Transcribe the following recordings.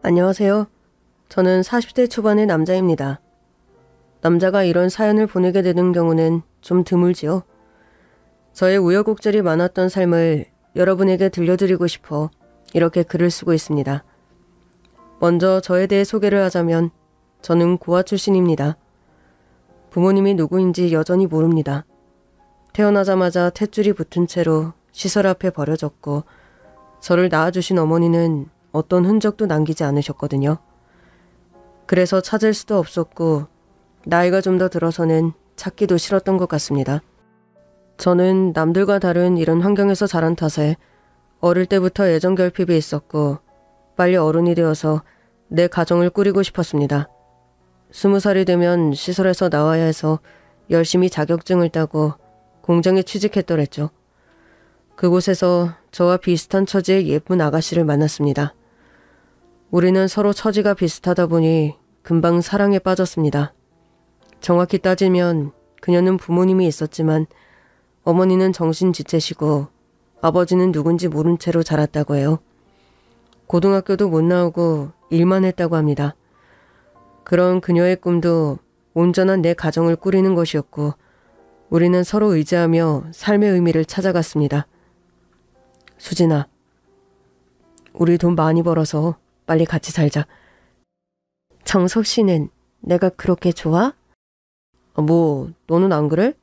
안녕하세요. 저는 40대 초반의 남자입니다. 남자가 이런 사연을 보내게 되는 경우는 좀 드물지요. 저의 우여곡절이 많았던 삶을 여러분에게 들려드리고 싶어 이렇게 글을 쓰고 있습니다. 먼저 저에 대해 소개를 하자면 저는 고아 출신입니다. 부모님이 누구인지 여전히 모릅니다. 태어나자마자 탯줄이 붙은 채로 시설 앞에 버려졌고 저를 낳아주신 어머니는 어떤 흔적도 남기지 않으셨거든요. 그래서 찾을 수도 없었고 나이가 좀 더 들어서는 찾기도 싫었던 것 같습니다. 저는 남들과 다른 이런 환경에서 자란 탓에 어릴 때부터 애정 결핍이 있었고 빨리 어른이 되어서 내 가정을 꾸리고 싶었습니다. 20살이 되면 시설에서 나와야 해서 열심히 자격증을 따고 공장에 취직했더랬죠. 그곳에서 저와 비슷한 처지의 예쁜 아가씨를 만났습니다. 우리는 서로 처지가 비슷하다 보니 금방 사랑에 빠졌습니다. 정확히 따지면 그녀는 부모님이 있었지만 어머니는 정신지체시고 아버지는 누군지 모른 채로 자랐다고 해요. 고등학교도 못 나오고 일만 했다고 합니다. 그런 그녀의 꿈도 온전한 내 가정을 꾸리는 것이었고 우리는 서로 의지하며 삶의 의미를 찾아갔습니다. 수진아, 우리 돈 많이 벌어서 빨리 같이 살자. 정석 씨는 내가 그렇게 좋아? 너는 안 그래?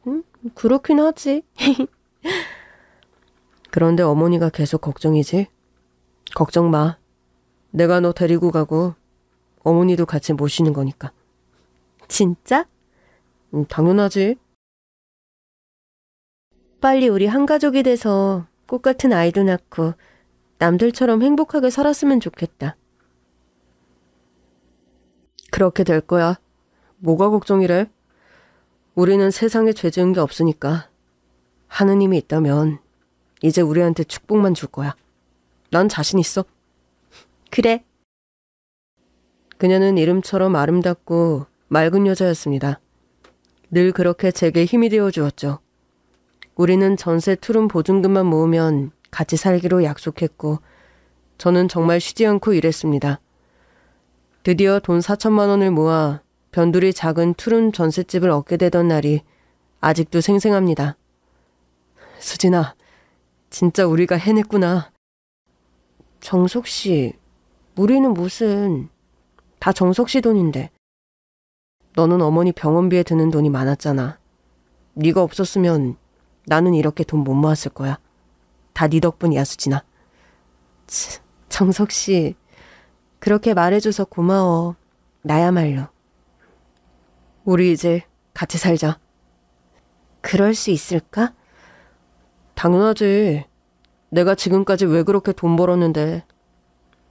응? 그렇긴 하지. 그런데 어머니가 계속 걱정이지? 걱정 마. 내가 너 데리고 가고 어머니도 같이 모시는 거니까. 진짜? 당연하지. 빨리 우리 한 가족이 돼서 꽃 같은 아이도 낳고 남들처럼 행복하게 살았으면 좋겠다. 그렇게 될 거야. 뭐가 걱정이래? 우리는 세상에 죄 지은 게 없으니까. 하느님이 있다면 이제 우리한테 축복만 줄 거야. 난 자신 있어. 그래. 그녀는 이름처럼 아름답고 맑은 여자였습니다. 늘 그렇게 제게 힘이 되어 주었죠. 우리는 전세 투룸 보증금만 모으면 같이 살기로 약속했고 저는 정말 쉬지 않고 일했습니다. 드디어 돈 4천만 원을 모아 변두리 작은 투룸 전셋집을 얻게 되던 날이 아직도 생생합니다. 수진아, 진짜 우리가 해냈구나. 정석 씨, 우리는 무슨... 다 정석 씨 돈인데. 너는 어머니 병원비에 드는 돈이 많았잖아. 네가 없었으면 나는 이렇게 돈 못 모았을 거야. 다 네 덕분이야, 수진아. 정석 씨, 그렇게 말해줘서 고마워. 나야말로. 우리 이제 같이 살자. 그럴 수 있을까? 당연하지. 내가 지금까지 왜 그렇게 돈 벌었는데.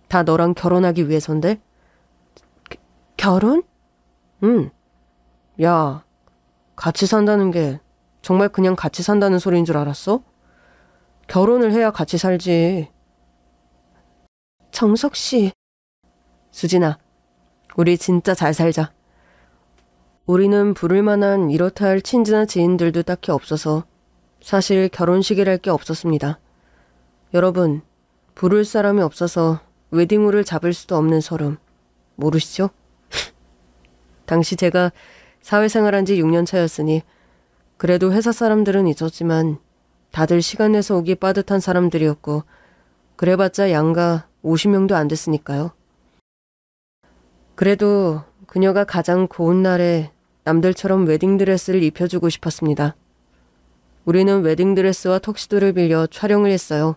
다 너랑 결혼하기 위해서인데. 결혼? 응. 야, 같이 산다는 게 정말 그냥 같이 산다는 소리인 줄 알았어? 결혼을 해야 같이 살지. 정석 씨. 수진아, 우리 진짜 잘 살자. 우리는 부를 만한 이렇다 할 친지나 지인들도 딱히 없어서 사실 결혼식이랄 게 없었습니다. 여러분, 부를 사람이 없어서 웨딩홀을 잡을 수도 없는 서름 모르시죠? 당시 제가 사회생활한 지 6년 차였으니 그래도 회사 사람들은 있었지만 다들 시간 내서 오기 빠듯한 사람들이었고 그래봤자 양가 50명도 안 됐으니까요. 그래도 그녀가 가장 고운 날에 남들처럼 웨딩드레스를 입혀주고 싶었습니다. 우리는 웨딩드레스와 턱시도를 빌려 촬영을 했어요.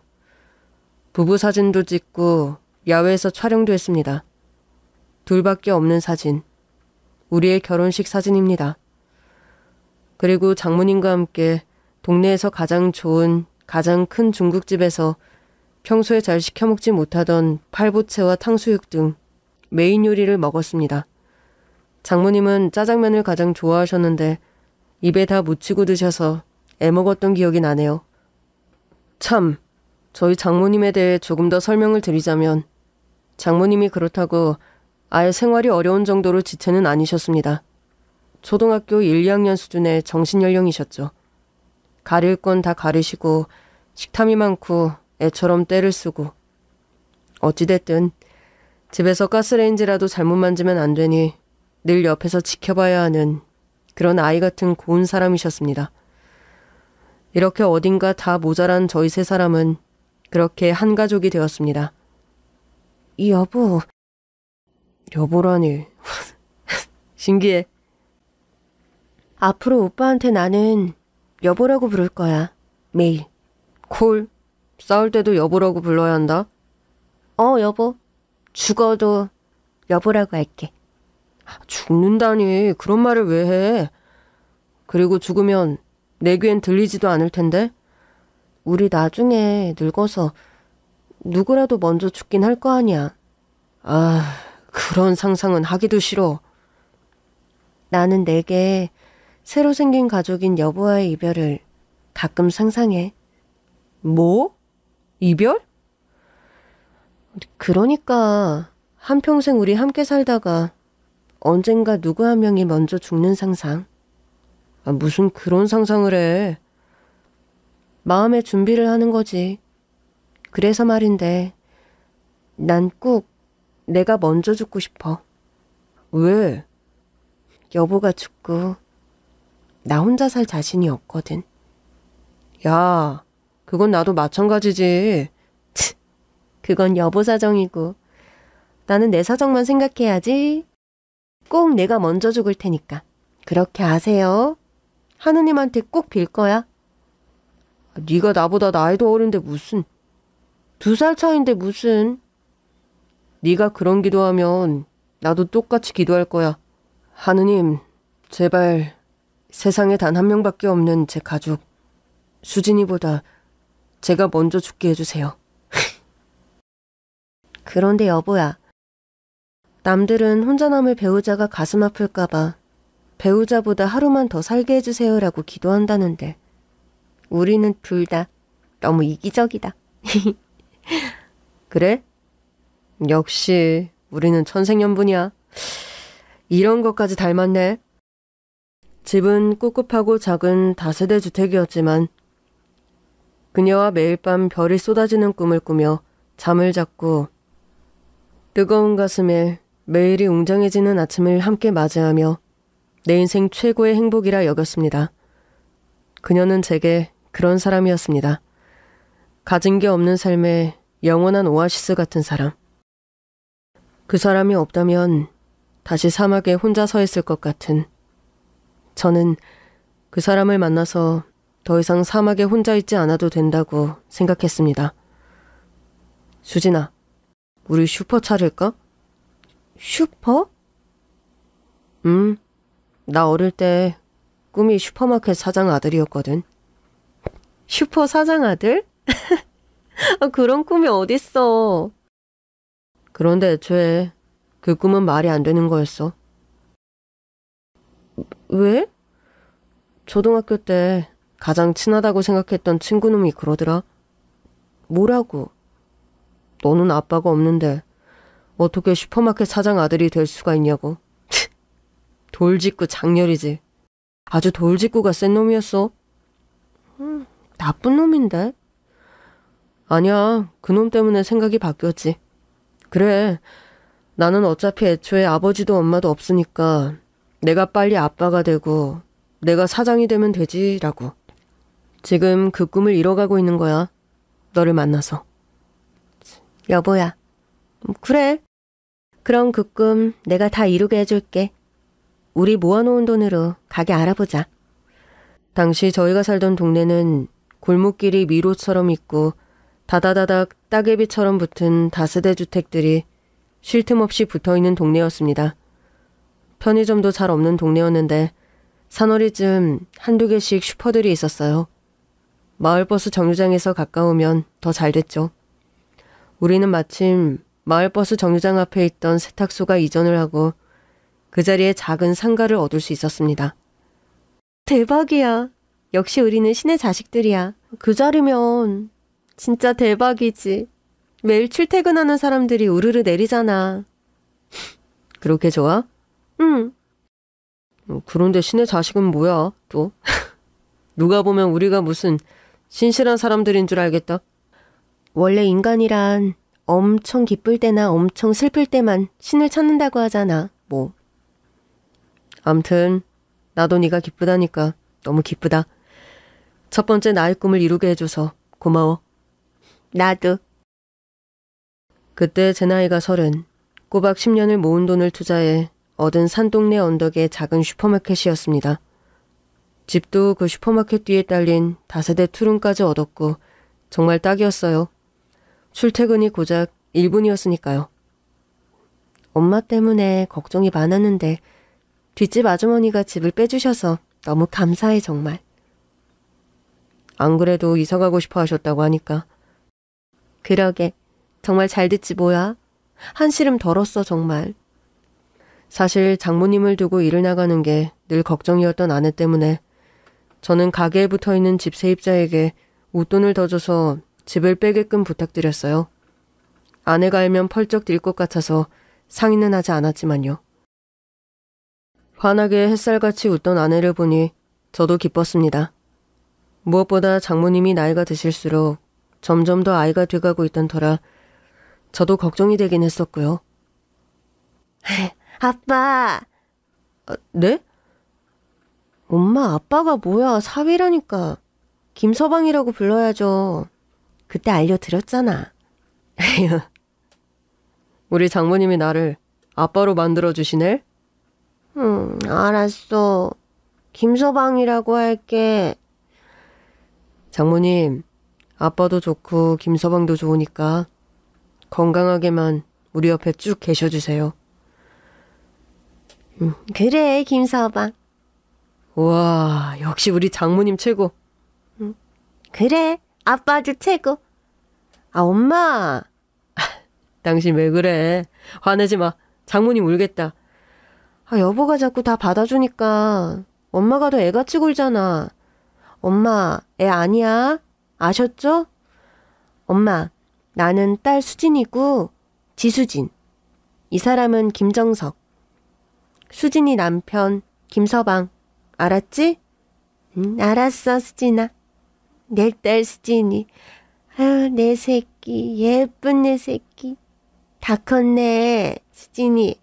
부부 사진도 찍고 야외에서 촬영도 했습니다. 둘밖에 없는 사진. 우리의 결혼식 사진입니다. 그리고 장모님과 함께 동네에서 가장 좋은, 가장 큰 중국집에서 평소에 잘 시켜 먹지 못하던 팔보채와 탕수육 등 메인 요리를 먹었습니다. 장모님은 짜장면을 가장 좋아하셨는데 입에 다 묻히고 드셔서 애먹었던 기억이 나네요. 참, 저희 장모님에 대해 조금 더 설명을 드리자면 장모님이 그렇다고 아예 생활이 어려운 정도로 지체는 아니셨습니다. 초등학교 1, 2학년 수준의 정신연령이셨죠. 가릴 건 다 가리시고 식탐이 많고 애처럼 떼를 쓰고 어찌됐든 집에서 가스레인지라도 잘못 만지면 안 되니 늘 옆에서 지켜봐야 하는 그런 아이 같은 고운 사람이셨습니다. 이렇게 어딘가 다 모자란 저희 세 사람은 그렇게 한 가족이 되었습니다. 이 여보라니. 신기해. 앞으로 오빠한테 나는 여보라고 부를 거야. 매일. 콜. 싸울 때도 여보라고 불러야 한다. 여보. 죽어도 여보라고 할게. 죽는다니. 그런 말을 왜 해. 그리고 죽으면 내 귀엔 들리지도 않을 텐데. 우리 나중에 늙어서 누구라도 먼저 죽긴 할 거 아니야. 그런 상상은 하기도 싫어. 나는 내게 새로 생긴 가족인 여보와의 이별을 가끔 상상해. 뭐? 이별? 그러니까 한평생 우리 함께 살다가 언젠가 누구 한 명이 먼저 죽는 상상. 무슨 그런 상상을 해. 마음의 준비를 하는 거지. 그래서 말인데 난 꼭 내가 먼저 죽고 싶어. 왜? 여보가 죽고 나 혼자 살 자신이 없거든. 야, 그건 나도 마찬가지지. 그건 여보 사정이고 나는 내 사정만 생각해야지. 꼭 내가 먼저 죽을 테니까 그렇게 아세요. 하느님한테 꼭 빌 거야. 네가 나보다 나이도 어린데 무슨. 2살 차인데 무슨. 네가 그런 기도하면 나도 똑같이 기도할 거야. 하느님, 제발 세상에 단 한 명밖에 없는 제 가족 수진이보다 제가 먼저 죽게 해주세요. 그런데 여보야, 남들은 혼자 남을 배우자가 가슴 아플까봐 배우자보다 하루만 더 살게 해주세요라고 기도한다는데 우리는 둘 다 너무 이기적이다. 그래? 역시 우리는 천생연분이야. 이런 것까지 닮았네. 집은 꿉꿉하고 작은 다세대 주택이었지만 그녀와 매일 밤 별이 쏟아지는 꿈을 꾸며 잠을 잤고 뜨거운 가슴에 매일이 웅장해지는 아침을 함께 맞이하며 내 인생 최고의 행복이라 여겼습니다. 그녀는 제게 그런 사람이었습니다. 가진 게 없는 삶에 영원한 오아시스 같은 사람. 그 사람이 없다면 다시 사막에 혼자 서 있을 것 같은. 저는 그 사람을 만나서 더 이상 사막에 혼자 있지 않아도 된다고 생각했습니다. 수진아, 우리 슈퍼 차릴까? 슈퍼? 나 어릴 때 꿈이 슈퍼마켓 사장 아들이었거든. 슈퍼 사장 아들? 그런 꿈이 어딨어. 그런데 애초에 그 꿈은 말이 안 되는 거였어. 왜? 초등학교 때 가장 친하다고 생각했던 친구놈이 그러더라. 뭐라고? 너는 아빠가 없는데 어떻게 슈퍼마켓 사장 아들이 될 수가 있냐고. 돌직구 장렬이지. 아주 돌직구가 센 놈이었어. 나쁜 놈인데? 아니야, 그놈 때문에 생각이 바뀌었지. 그래, 나는 어차피 애초에 아버지도 엄마도 없으니까 내가 빨리 아빠가 되고 내가 사장이 되면 되지라고. 지금 그 꿈을 이뤄가고 있는 거야. 너를 만나서. 여보야. 그래. 그럼 그 꿈 내가 다 이루게 해줄게. 우리 모아놓은 돈으로 가게 알아보자. 당시 저희가 살던 동네는 골목길이 미로처럼 있고 다다다닥 따개비처럼 붙은 다세대 주택들이 쉴 틈 없이 붙어있는 동네였습니다. 편의점도 잘 없는 동네였는데 산허리쯤 한두 개씩 슈퍼들이 있었어요. 마을버스 정류장에서 가까우면 더 잘 됐죠. 우리는 마침 마을버스 정류장 앞에 있던 세탁소가 이전을 하고 그 자리에 작은 상가를 얻을 수 있었습니다. 대박이야. 역시 우리는 신의 자식들이야. 그 자리면 진짜 대박이지. 매일 출퇴근하는 사람들이 우르르 내리잖아. 그렇게 좋아? 응. 그런데 신의 자식은 뭐야, 또? 누가 보면 우리가 무슨 신실한 사람들인 줄 알겠다. 원래 인간이란 엄청 기쁠 때나 엄청 슬플 때만 신을 찾는다고 하잖아, 뭐. 암튼 나도 네가 기쁘다니까 너무 기쁘다. 첫 번째 나의 꿈을 이루게 해줘서 고마워. 나도. 그때 제 나이가 30, 꼬박 10년을 모은 돈을 투자해 얻은 산동네 언덕의 작은 슈퍼마켓이었습니다. 집도 그 슈퍼마켓 뒤에 딸린 다세대 투룸까지 얻었고 정말 딱이었어요. 출퇴근이 고작 1분이었으니까요. 엄마 때문에 걱정이 많았는데 뒷집 아주머니가 집을 빼주셔서 너무 감사해 정말. 안 그래도 이사 가고 싶어 하셨다고 하니까. 그러게. 정말 잘 듣지 뭐야. 한시름 덜었어 정말. 사실 장모님을 두고 일을 나가는 게 늘 걱정이었던 아내 때문에 저는 가게에 붙어있는 집 세입자에게 웃돈을 더 줘서 집을 빼게끔 부탁드렸어요. 아내가 알면 펄쩍 뛸 것 같아서 상의는 하지 않았지만요. 환하게 햇살같이 웃던 아내를 보니 저도 기뻤습니다. 무엇보다 장모님이 나이가 드실수록 점점 더 아이가 돼가고 있던 터라 저도 걱정이 되긴 했었고요. 아빠! 네? 엄마, 아빠가 뭐야, 사위라니까. 김서방이라고 불러야죠. 그때 알려드렸잖아. 우리 장모님이 나를 아빠로 만들어주시네? 알았어. 김서방이라고 할게. 장모님, 아빠도 좋고 김서방도 좋으니까 건강하게만 우리 옆에 쭉 계셔주세요. 그래, 김서방. 우와, 역시 우리 장모님 최고. 그래, 아빠도 최고. 아, 엄마. 당신 왜 그래? 화내지 마. 장모님 울겠다. 아, 여보가 자꾸 다 받아주니까 엄마가 더 애같이 굴잖아. 엄마, 애 아니야. 아셨죠? 엄마, 나는 딸 수진이고 지수진. 이 사람은 김정석. 수진이 남편 김서방. 알았지? 알았어, 수진아. 내 딸 수진이. 아유, 내 새끼. 예쁜 내 새끼. 다 컸네, 수진이.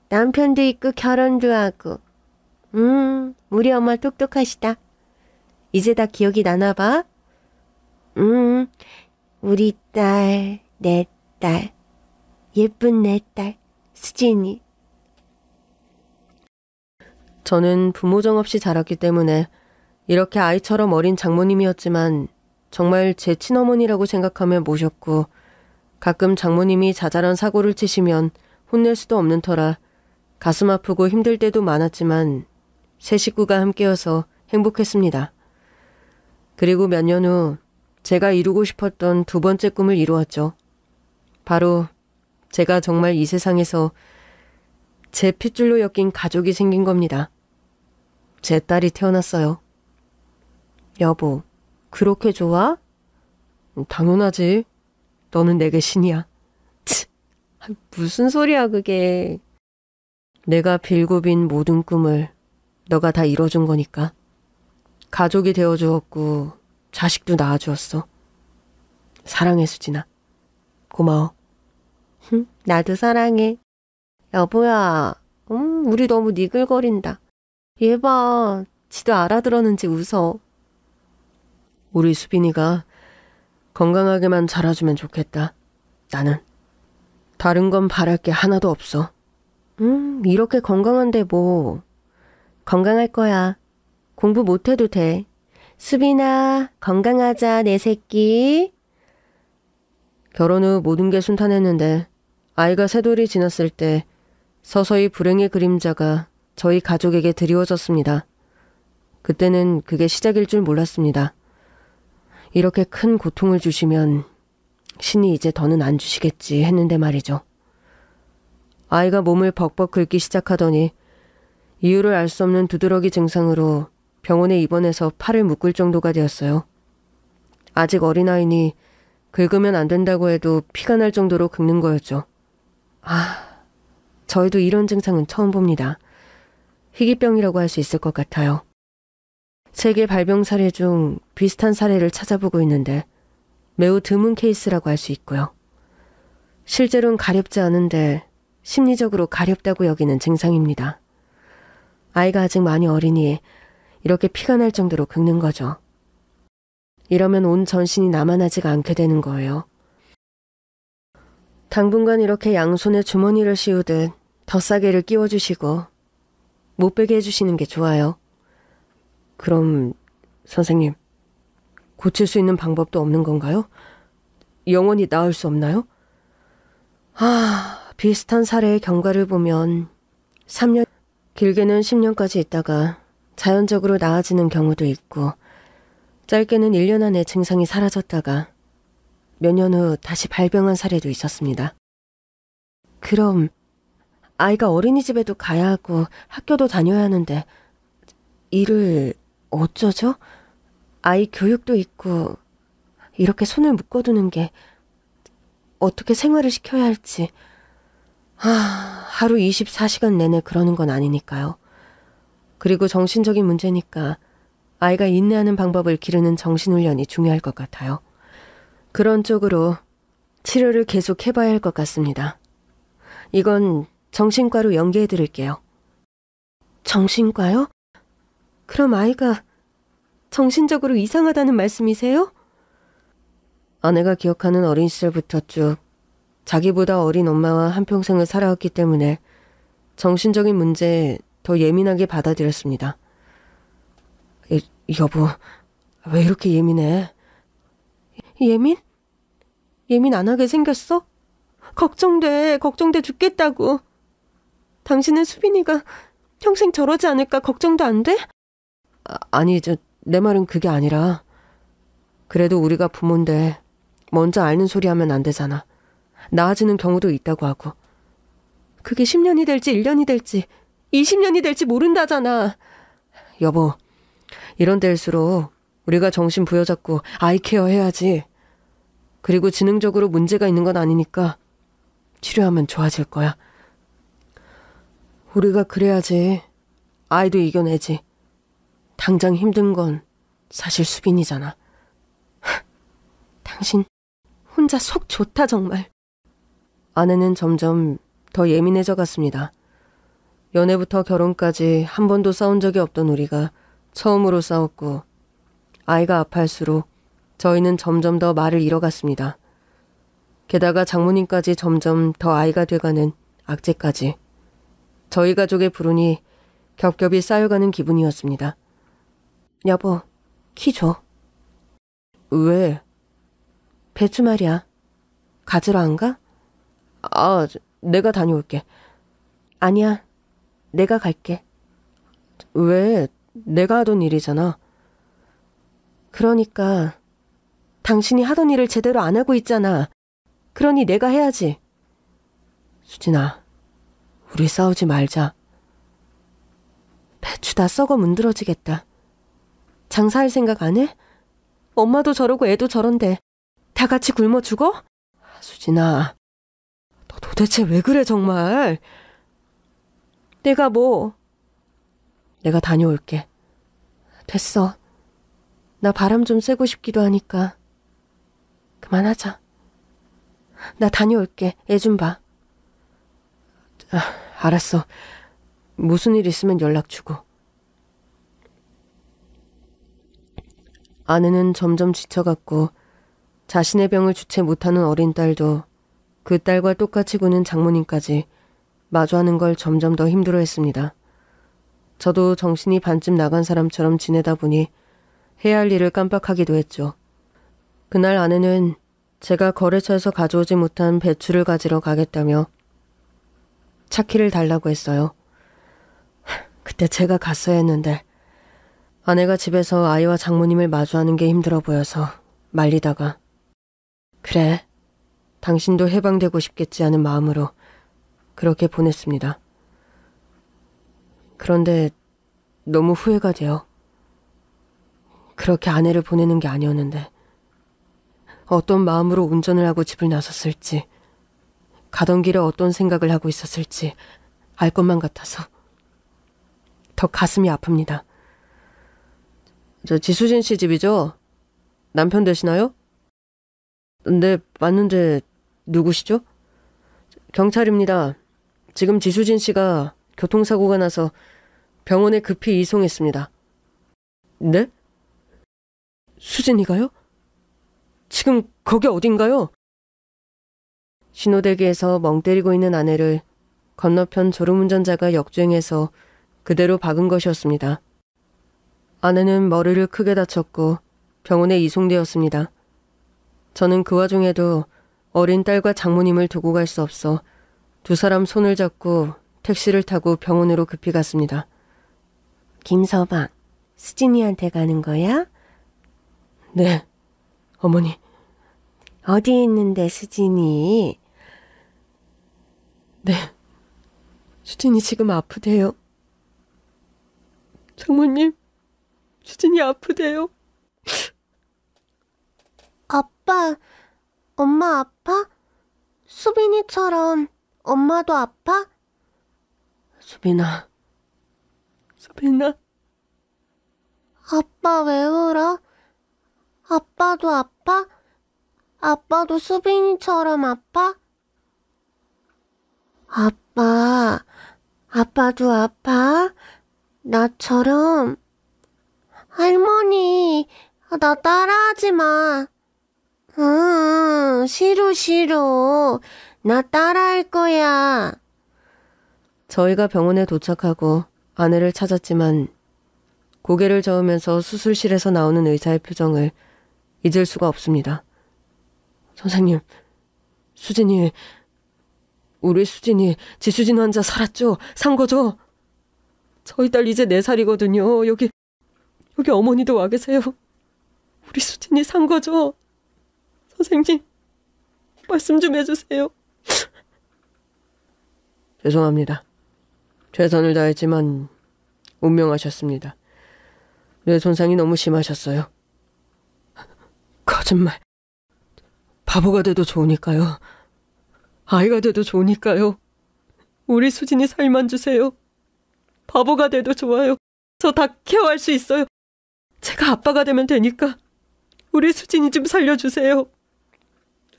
남편도 있고 결혼도 하고. 우리 엄마 똑똑하시다. 이제 다 기억이 나나 봐? 우리 딸, 내 딸. 예쁜 내 딸, 수진이. 저는 부모정 없이 자랐기 때문에 이렇게 아이처럼 어린 장모님이었지만 정말 제 친어머니라고 생각하며 모셨고 가끔 장모님이 자잘한 사고를 치시면 혼낼 수도 없는 터라 가슴 아프고 힘들 때도 많았지만 세 식구가 함께여서 행복했습니다. 그리고 몇 년 후 제가 이루고 싶었던 두 번째 꿈을 이루었죠. 바로 제가 정말 이 세상에서 제 핏줄로 엮인 가족이 생긴 겁니다. 제 딸이 태어났어요. 여보, 그렇게 좋아? 당연하지. 너는 내게 신이야. 치, 무슨 소리야 그게. 내가 빌고 빈 모든 꿈을 너가 다 이뤄준 거니까. 가족이 되어주었고 자식도 낳아주었어. 사랑해 수진아. 고마워. 나도 사랑해. 여보야, 우리 너무 니글거린다. 얘 봐, 지도 알아들었는지 웃어. 우리 수빈이가 건강하게만 자라주면 좋겠다. 나는 다른 건 바랄 게 하나도 없어. 이렇게 건강한데 뭐. 건강할 거야. 공부 못해도 돼. 수빈아, 건강하자 내 새끼. 결혼 후 모든 게 순탄했는데 아이가 세 돌이 지났을 때 서서히 불행의 그림자가 저희 가족에게 드리워졌습니다. 그때는 그게 시작일 줄 몰랐습니다. 이렇게 큰 고통을 주시면 신이 이제 더는 안 주시겠지 했는데 말이죠. 아이가 몸을 벅벅 긁기 시작하더니 이유를 알 수 없는 두드러기 증상으로 병원에 입원해서 팔을 묶을 정도가 되었어요. 아직 어린아이니 긁으면 안 된다고 해도 피가 날 정도로 긁는 거였죠. 저희도 이런 증상은 처음 봅니다. 희귀병이라고 할 수 있을 것 같아요. 세계 발병 사례 중 비슷한 사례를 찾아보고 있는데 매우 드문 케이스라고 할 수 있고요. 실제로는 가렵지 않은데 심리적으로 가렵다고 여기는 증상입니다. 아이가 아직 많이 어리니 이렇게 피가 날 정도로 긁는 거죠. 이러면 온 전신이 남아나지가 않게 되는 거예요. 당분간 이렇게 양손에 주머니를 씌우듯 덧사개를 끼워주시고 못 베게 해주시는 게 좋아요. 그럼 선생님, 고칠 수 있는 방법도 없는 건가요? 영원히 나을 수 없나요? 비슷한 사례의 경과를 보면 3년, 길게는 10년까지 있다가 자연적으로 나아지는 경우도 있고 짧게는 1년 안에 증상이 사라졌다가 몇 년 후 다시 발병한 사례도 있었습니다. 그럼 아이가 어린이집에도 가야 하고 학교도 다녀야 하는데 일을 어쩌죠? 아이 교육도 있고 이렇게 손을 묶어두는 게 어떻게 생활을 시켜야 할지. 하루 24시간 내내 그러는 건 아니니까요. 그리고 정신적인 문제니까 아이가 인내하는 방법을 기르는 정신훈련이 중요할 것 같아요. 그런 쪽으로 치료를 계속 해봐야 할 것 같습니다. 이건 정신과로 연계해드릴게요. 정신과요? 그럼 아이가 정신적으로 이상하다는 말씀이세요? 아내가 기억하는 어린 시절부터 쭉 자기보다 어린 엄마와 한평생을 살아왔기 때문에 정신적인 문제에 더 예민하게 받아들였습니다. 여보, 왜 이렇게 예민해? 예민? 예민 안 하게 생겼어? 걱정돼 죽겠다고. 당신은 수빈이가 평생 저러지 않을까 걱정도 안 돼? 아니, 내 말은 그게 아니라 그래도 우리가 부모인데 먼저 앓는 소리 하면 안 되잖아. 나아지는 경우도 있다고 하고. 그게 10년이 될지 1년이 될지 20년이 될지 모른다잖아. 여보, 이런 때일수록 우리가 정신 부여잡고 아이 케어 해야지. 그리고 지능적으로 문제가 있는 건 아니니까 치료하면 좋아질 거야. 우리가 그래야지 아이도 이겨내지. 당장 힘든 건 사실 수빈이잖아. 당신 혼자 속 좋다 정말. 아내는 점점 더 예민해져 갔습니다. 연애부터 결혼까지 한 번도 싸운 적이 없던 우리가 처음으로 싸웠고 아이가 아파할수록 저희는 점점 더 말을 잃어갔습니다. 게다가 장모님까지 점점 더 아이가 돼가는 악재까지 저희 가족의 불운이 겹겹이 쌓여가는 기분이었습니다. 여보, 키 줘. 왜? 배추 말이야. 가지러 안 가? 내가 다녀올게. 아니야, 내가 갈게. 왜? 내가 하던 일이잖아. 그러니까 당신이 하던 일을 제대로 안 하고 있잖아. 그러니 내가 해야지. 수진아, 우리 싸우지 말자. 배추 다 썩어 문드러지겠다. 장사할 생각 안 해? 엄마도 저러고 애도 저런데 다 같이 굶어 죽어? 수진아, 너 도대체 왜 그래 정말. 내가 뭐. 내가 다녀올게. 됐어. 나 바람 좀 쐬고 싶기도 하니까 그만하자. 나 다녀올게. 애 좀 봐. 알았어. 무슨 일 있으면 연락 주고. 아내는 점점 지쳐갔고 자신의 병을 주체 못하는 어린 딸도 그 딸과 똑같이 구는 장모님까지 마주하는 걸 점점 더 힘들어했습니다. 저도 정신이 반쯤 나간 사람처럼 지내다 보니 해야 할 일을 깜빡하기도 했죠. 그날 아내는 제가 거래처에서 가져오지 못한 배추를 가지러 가겠다며 차키를 달라고 했어요. 그때 제가 갔어야 했는데 아내가 집에서 아이와 장모님을 마주하는 게 힘들어 보여서 말리다가 그래, 당신도 해방되고 싶겠지 하는 마음으로 그렇게 보냈습니다. 그런데 너무 후회가 돼요. 그렇게 아내를 보내는 게 아니었는데 어떤 마음으로 운전을 하고 집을 나섰을지 가던 길에 어떤 생각을 하고 있었을지 알 것만 같아서 더 가슴이 아픕니다. 저 지수진 씨 집이죠? 남편 되시나요? 네, 맞는데 누구시죠? 경찰입니다. 지금 지수진 씨가 교통사고가 나서 병원에 급히 이송했습니다. 네? 수진이가요? 지금 거기 어딘가요? 신호대기에서 멍 때리고 있는 아내를 건너편 졸음운전자가 역주행해서 그대로 박은 것이었습니다. 아내는 머리를 크게 다쳤고 병원에 이송되었습니다. 저는 그 와중에도 어린 딸과 장모님을 두고 갈 수 없어 두 사람 손을 잡고 택시를 타고 병원으로 급히 갔습니다. 김서방, 수진이한테 가는 거야? 네, 어머니. 어디 있는데, 수진이? 네, 수진이 지금 아프대요. 장모님, 수진이 아프대요. 아빠, 엄마 아파? 수빈이처럼 엄마도 아파? 수빈아. 아빠 왜 울어? 아빠도 아파? 아빠도 수빈이처럼 아파? 아빠도 아파? 나처럼? 할머니, 나 따라하지 마. 싫어. 나 따라할 거야. 저희가 병원에 도착하고 아내를 찾았지만 고개를 저으면서 수술실에서 나오는 의사의 표정을 잊을 수가 없습니다. 선생님, 우리 수진이 지수진 환자 살았죠? 산 거죠? 저희 딸 이제 4살이거든요. 여기 어머니도 와 계세요. 우리 수진이 산 거죠? 선생님, 말씀 좀 해주세요. 죄송합니다. 최선을 다했지만 운명하셨습니다. 뇌 손상이 너무 심하셨어요. 거짓말. 바보가 돼도 좋으니까요. 아이가 돼도 좋으니까요. 우리 수진이 살만 주세요. 바보가 돼도 좋아요. 저 다 케어할 수 있어요. 제가 아빠가 되면 되니까 우리 수진이 좀 살려주세요.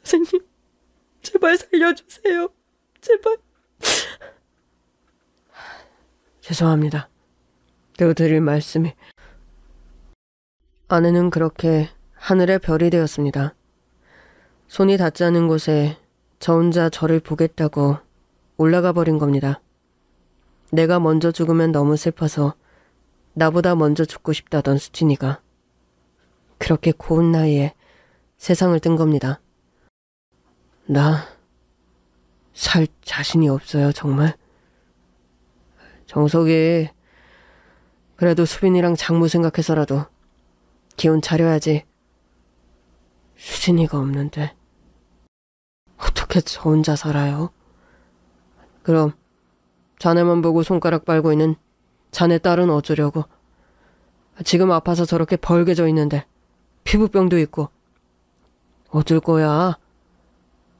선생님, 제발 살려주세요. 제발. 죄송합니다. 내가 드릴 말씀이. 아내는 그렇게 하늘의 별이 되었습니다. 손이 닿지 않은 곳에 저 혼자 저를 보겠다고 올라가 버린 겁니다. 내가 먼저 죽으면 너무 슬퍼서 나보다 먼저 죽고 싶다던 수진이가 그렇게 고운 나이에 세상을 뜬 겁니다. 나 살 자신이 없어요, 정말. 정석이 그래도 수빈이랑 장모 생각해서라도 기운 차려야지. 수진이가 없는데 어떻게 저 혼자 살아요? 그럼 자네만 보고 손가락 빨고 있는 자네 딸은 어쩌려고? 지금 아파서 저렇게 벌게져 있는데 피부병도 있고 어쩔 거야?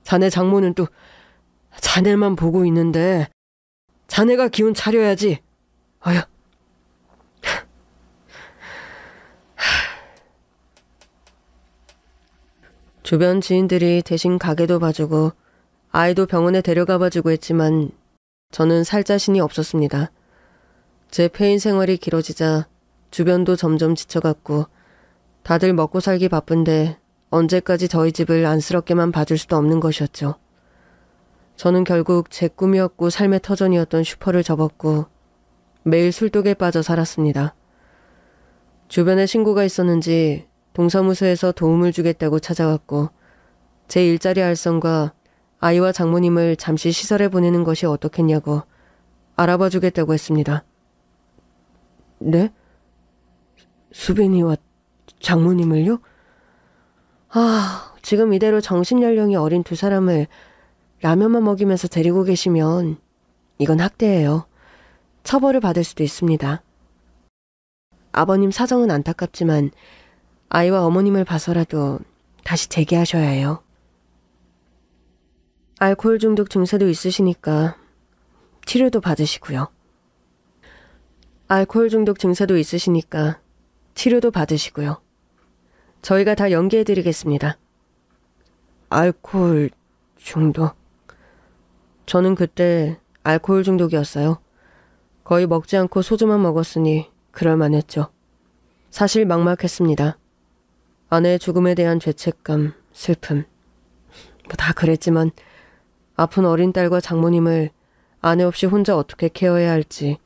자네 장모는 또 자네만 보고 있는데 자네가 기운 차려야지. 아휴. 주변 지인들이 대신 가게도 봐주고 아이도 병원에 데려가 봐주고 했지만 저는 살 자신이 없었습니다. 제 폐인 생활이 길어지자 주변도 점점 지쳐갔고 다들 먹고 살기 바쁜데 언제까지 저희 집을 안쓰럽게만 봐줄 수도 없는 것이었죠. 저는 결국 제 꿈이었고 삶의 터전이었던 슈퍼를 접었고 매일 술독에 빠져 살았습니다. 주변에 신고가 있었는지 동사무소에서 도움을 주겠다고 찾아왔고 제 일자리 알선과 아이와 장모님을 잠시 시설에 보내는 것이 어떻겠냐고 알아봐 주겠다고 했습니다. 네? 수빈이와 장모님을요? 지금 이대로 정신연령이 어린 두 사람을 라면만 먹이면서 데리고 계시면 이건 학대예요. 처벌을 받을 수도 있습니다. 아버님 사정은 안타깝지만 아이와 어머님을 봐서라도 다시 재기하셔야 해요. 알코올 중독 증세도 있으시니까 치료도 받으시고요. 알코올 중독 증세도 있으시니까 치료도 받으시고요. 저희가 다 연계해드리겠습니다. 알코올 중독. 저는 그때 알코올 중독이었어요. 거의 먹지 않고 소주만 먹었으니 그럴만했죠. 사실 막막했습니다. 아내의 죽음에 대한 죄책감, 슬픔. 다 그랬지만 아픈 어린 딸과 장모님을 아내 없이 혼자 어떻게 케어해야 할지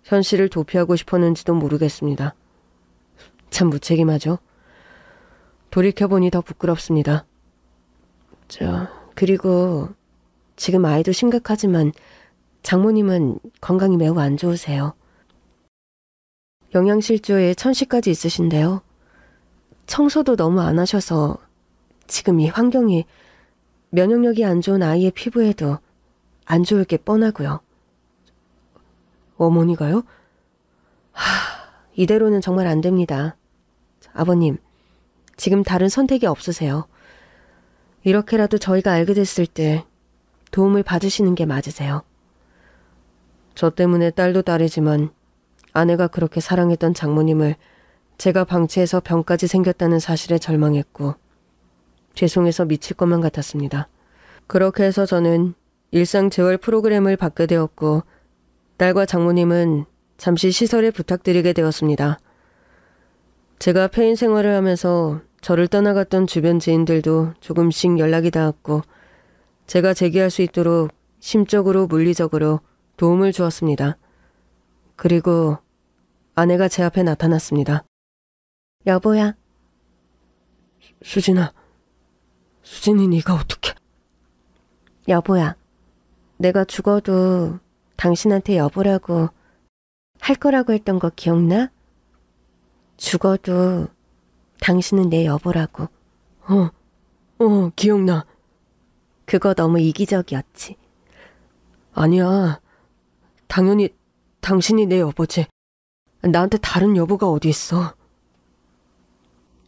현실을 도피하고 싶었는지도 모르겠습니다. 참 무책임하죠. 돌이켜보니 더 부끄럽습니다. 그리고 지금 아이도 심각하지만 장모님은 건강이 매우 안 좋으세요. 영양실조에 천식까지 있으신데요. 청소도 너무 안 하셔서 지금 이 환경이 면역력이 안 좋은 아이의 피부에도 안 좋을 게 뻔하고요. 어머니가요? 이대로는 정말 안 됩니다. 아버님, 지금 다른 선택이 없으세요. 이렇게라도 저희가 알게 됐을 때 도움을 받으시는 게 맞으세요. 저 때문에 딸도 딸이지만 아내가 그렇게 사랑했던 장모님을 제가 방치해서 병까지 생겼다는 사실에 절망했고 죄송해서 미칠 것만 같았습니다. 그렇게 해서 저는 일상 재활 프로그램을 받게 되었고 딸과 장모님은 잠시 시설에 부탁드리게 되었습니다. 제가 폐인 생활을 하면서 저를 떠나갔던 주변 지인들도 조금씩 연락이 닿았고 제가 재기할 수 있도록 심적으로 물리적으로 도움을 주었습니다. 그리고 아내가 제 앞에 나타났습니다. 여보야. 수진이 네가 어떻게... 여보야. 내가 죽어도 당신한테 여보라고 할 거라고 했던 거 기억나? 죽어도 당신은 내 여보라고. 기억나. 그거 너무 이기적이었지. 아니야. 당연히 당신이 내 여보지. 나한테 다른 여보가 어디 있어.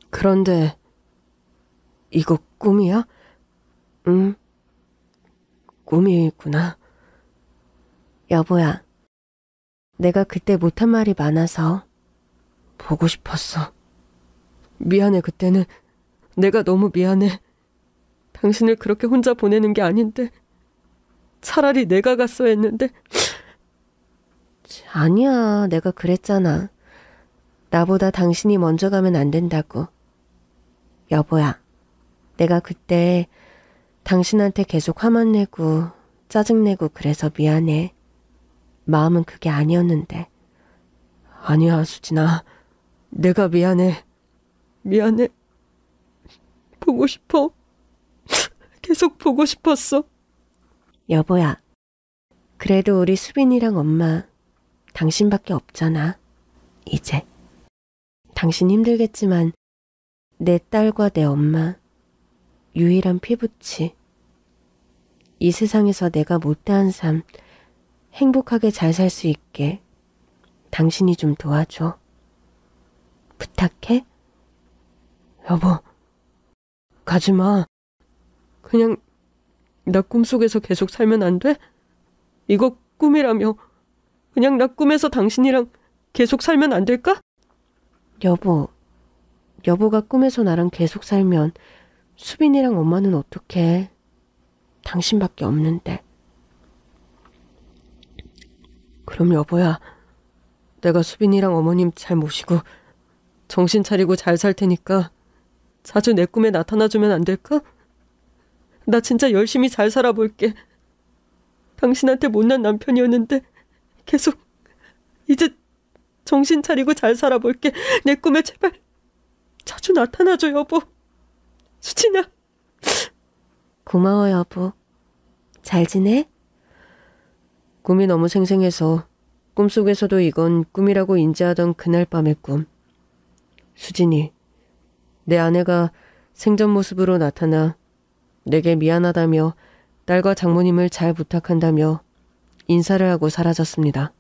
그런데 이거 꿈이야? 응. 꿈이구나. 여보야. 내가 그때 못한 말이 많아서 보고 싶었어. 미안해. 그때는 내가 너무 미안해. 당신을 그렇게 혼자 보내는 게 아닌데 차라리 내가 갔어야 했는데. 아니야. 내가 그랬잖아. 나보다 당신이 먼저 가면 안 된다고. 여보야. 내가 그때 당신한테 계속 화만 내고 짜증내고 그래서 미안해. 마음은 그게 아니었는데. 아니야, 수진아. 내가 미안해. 미안해. 보고 싶어. 계속 보고 싶었어. 여보야. 그래도 우리 수빈이랑 엄마 당신밖에 없잖아. 이제. 당신 힘들겠지만 내 딸과 내 엄마 유일한 피부치. 이 세상에서 내가 못다한 삶 행복하게 잘 살 수 있게 당신이 좀 도와줘. 부탁해? 여보, 가지마. 그냥 나 꿈속에서 계속 살면 안 돼? 이거 꿈이라며. 그냥 나 꿈에서 당신이랑 계속 살면 안 될까? 여보가 꿈에서 나랑 계속 살면 수빈이랑 엄마는 어떡해. 당신밖에 없는데. 그럼 여보야, 내가 수빈이랑 어머님 잘 모시고 정신 차리고 잘 살 테니까 자주 내 꿈에 나타나주면 안 될까? 나 진짜 열심히 잘 살아볼게. 당신한테 못난 남편이었는데 계속 이제 정신 차리고 잘 살아볼게. 내 꿈에 제발 자주 나타나줘, 여보. 수진아. 고마워, 여보. 잘 지내? 꿈이 너무 생생해서 꿈속에서도 이건 꿈이라고 인지하던 그날 밤의 꿈. 수진이, 내 아내가 생전 모습으로 나타나 내게 미안하다며 딸과 장모님을 잘 부탁한다며 인사를 하고 사라졌습니다.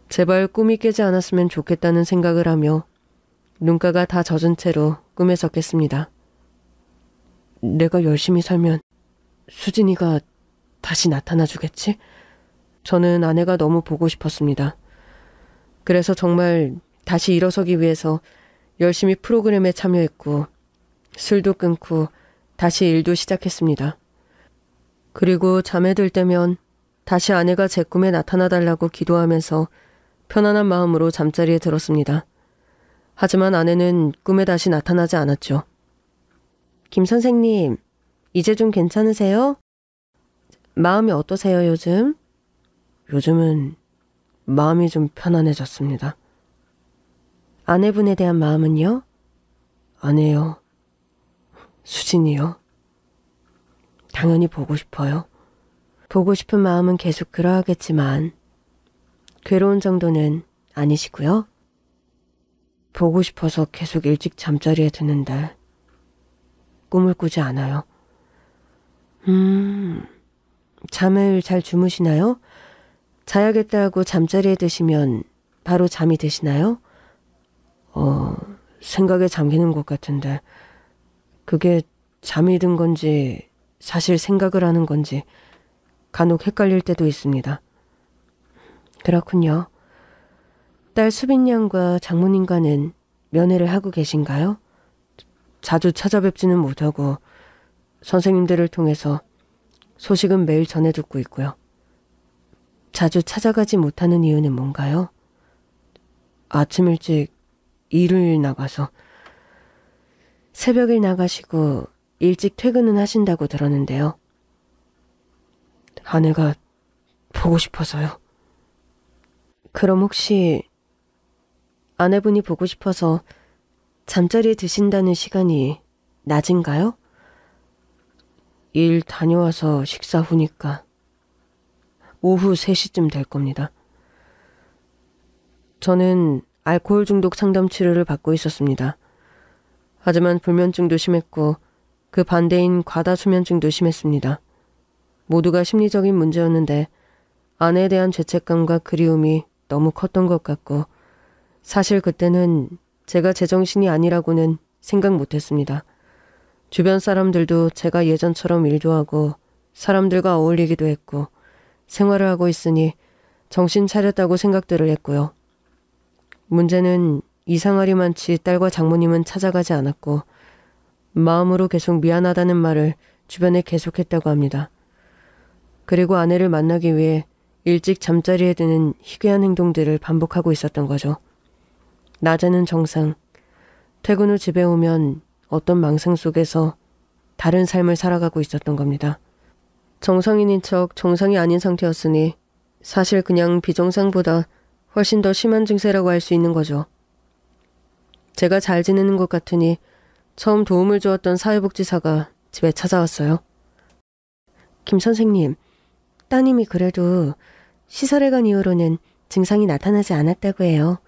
제발 꿈이 깨지 않았으면 좋겠다는 생각을 하며 눈가가 다 젖은 채로 꿈에서 깼습니다. 내가 열심히 살면 수진이가 다시 나타나 주겠지? 저는 아내가 너무 보고 싶었습니다. 그래서 정말 다시 일어서기 위해서 열심히 프로그램에 참여했고 술도 끊고 다시 일도 시작했습니다. 그리고 잠에 들 때면 다시 아내가 제 꿈에 나타나달라고 기도하면서 편안한 마음으로 잠자리에 들었습니다. 하지만 아내는 꿈에 다시 나타나지 않았죠. 김 선생님, 이제 좀 괜찮으세요? 마음이 어떠세요, 요즘? 요즘은 마음이 좀 편안해졌습니다. 아내분에 대한 마음은요? 아내요. 수진이요. 당연히 보고 싶어요. 보고 싶은 마음은 계속 그러하겠지만 괴로운 정도는 아니시고요. 보고 싶어서 계속 일찍 잠자리에 드는데 꿈을 꾸지 않아요. 잠을 잘 주무시나요? 자야겠다 하고 잠자리에 드시면 바로 잠이 드시나요? 생각에 잠기는 것 같은데 그게 잠이 든 건지 사실 생각을 하는 건지 간혹 헷갈릴 때도 있습니다. 그렇군요. 딸 수빈 양과 장모님과는 면회를 하고 계신가요? 자주 찾아뵙지는 못하고 선생님들을 통해서 소식은 매일 전해 듣고 있고요. 자주 찾아가지 못하는 이유는 뭔가요? 아침 일찍 일을 나가서. 새벽에 나가시고 일찍 퇴근은 하신다고 들었는데요. 아내가 보고 싶어서요. 그럼 혹시 아내분이 보고 싶어서 잠자리에 드신다는 시간이 낮인가요? 일 다녀와서 식사 후니까 오후 3시쯤 될 겁니다. 저는 알코올 중독 상담 치료를 받고 있었습니다. 하지만 불면증도 심했고 그 반대인 과다수면증도 심했습니다. 모두가 심리적인 문제였는데 아내에 대한 죄책감과 그리움이 너무 컸던 것 같고 사실 그때는 제가 제정신이 아니라고는 생각 못했습니다. 주변 사람들도 제가 예전처럼 일도 하고 사람들과 어울리기도 했고 생활을 하고 있으니 정신 차렸다고 생각들을 했고요. 문제는 이상하리만치 딸과 장모님은 찾아가지 않았고 마음으로 계속 미안하다는 말을 주변에 계속했다고 합니다. 그리고 아내를 만나기 위해 일찍 잠자리에 드는 희귀한 행동들을 반복하고 있었던 거죠. 낮에는 정상, 퇴근 후 집에 오면 어떤 망상 속에서 다른 삶을 살아가고 있었던 겁니다. 정상인인 척 정상이 아닌 상태였으니 사실 그냥 비정상보다 훨씬 더 심한 증세라고 할 수 있는 거죠. 제가 잘 지내는 것 같으니 처음 도움을 주었던 사회복지사가 집에 찾아왔어요. 김 선생님, 따님이 그래도 시설에 간 이후로는 증상이 나타나지 않았다고 해요.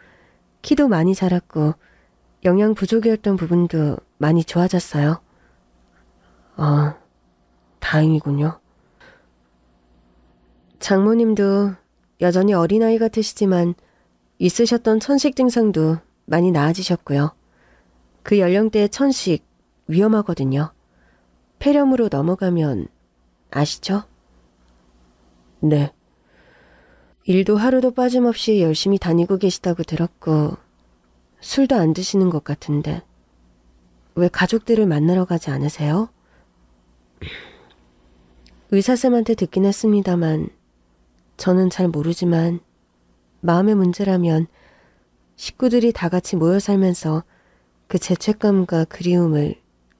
키도 많이 자랐고 영양 부족이었던 부분도 많이 좋아졌어요. 아, 다행이군요. 장모님도 여전히 어린아이 같으시지만 있으셨던 천식 증상도 많이 나아지셨고요. 그 연령대의 천식 위험하거든요. 폐렴으로 넘어가면 아시죠? 네. 일도 하루도 빠짐없이 열심히 다니고 계시다고 들었고 술도 안 드시는 것 같은데 왜 가족들을 만나러 가지 않으세요? 의사쌤한테 듣긴 했습니다만 저는 잘 모르지만 마음의 문제라면 식구들이 다 같이 모여 살면서 그 죄책감과 그리움을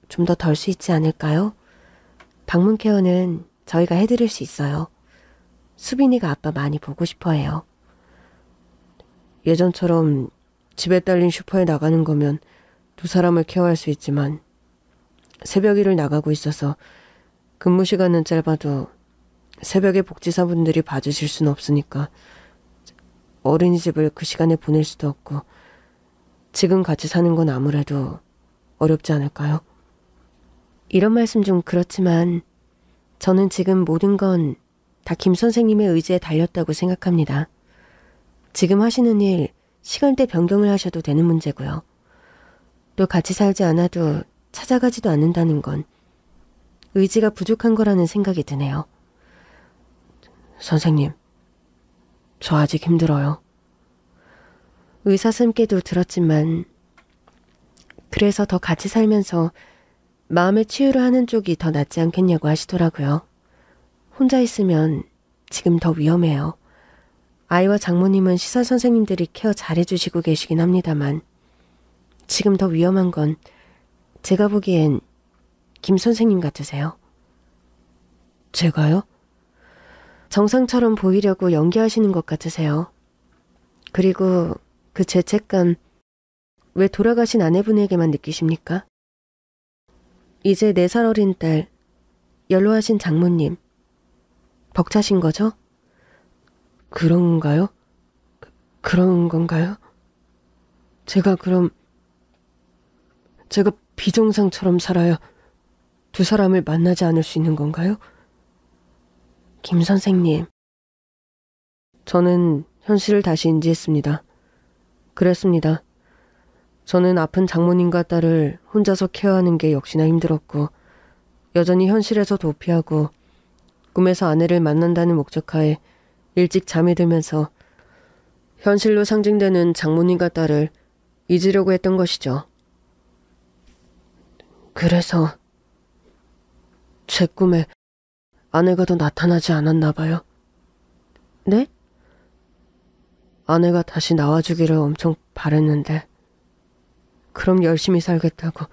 좀 더 덜 수 있지 않을까요? 방문 케어는 저희가 해드릴 수 있어요. 수빈이가 아빠 많이 보고 싶어해요. 예전처럼 집에 딸린 슈퍼에 나가는 거면 두 사람을 케어할 수 있지만 새벽 일을 나가고 있어서 근무 시간은 짧아도 새벽에 복지사분들이 봐주실 수는 없으니까 어린이집을 그 시간에 보낼 수도 없고 지금 같이 사는 건 아무래도 어렵지 않을까요? 이런 말씀 좀 그렇지만 저는 지금 모든 건 다 김 선생님의 의지에 달렸다고 생각합니다. 지금 하시는 일 시간대 변경을 하셔도 되는 문제고요. 또 같이 살지 않아도 찾아가지도 않는다는 건 의지가 부족한 거라는 생각이 드네요. 선생님, 저 아직 힘들어요. 의사쌤께도 들었지만 그래서 더 같이 살면서 마음의 치유를 하는 쪽이 더 낫지 않겠냐고 하시더라고요. 혼자 있으면 지금 더 위험해요. 아이와 장모님은 시설 선생님들이 케어 잘해주시고 계시긴 합니다만 지금 더 위험한 건 제가 보기엔 김 선생님 같으세요. 제가요? 정상처럼 보이려고 연기하시는 것 같으세요. 그리고 그 죄책감 왜 돌아가신 아내분에게만 느끼십니까? 이제 4살 어린 딸, 연로하신 장모님, 벅차신 거죠? 그런가요? 그런 건가요? 제가 비정상처럼 살아야 두 사람을 만나지 않을 수 있는 건가요? 김 선생님. 저는 현실을 다시 인지했습니다. 그랬습니다. 저는 아픈 장모님과 딸을 혼자서 케어하는 게 역시나 힘들었고 여전히 현실에서 도피하고 꿈에서 아내를 만난다는 목적하에 일찍 잠이 들면서 현실로 상징되는 장모님과 딸을 잊으려고 했던 것이죠. 그래서 제 꿈에 아내가 더 나타나지 않았나 봐요. 네? 아내가 다시 나와주기를 엄청 바랬는데 그럼 열심히 살겠다고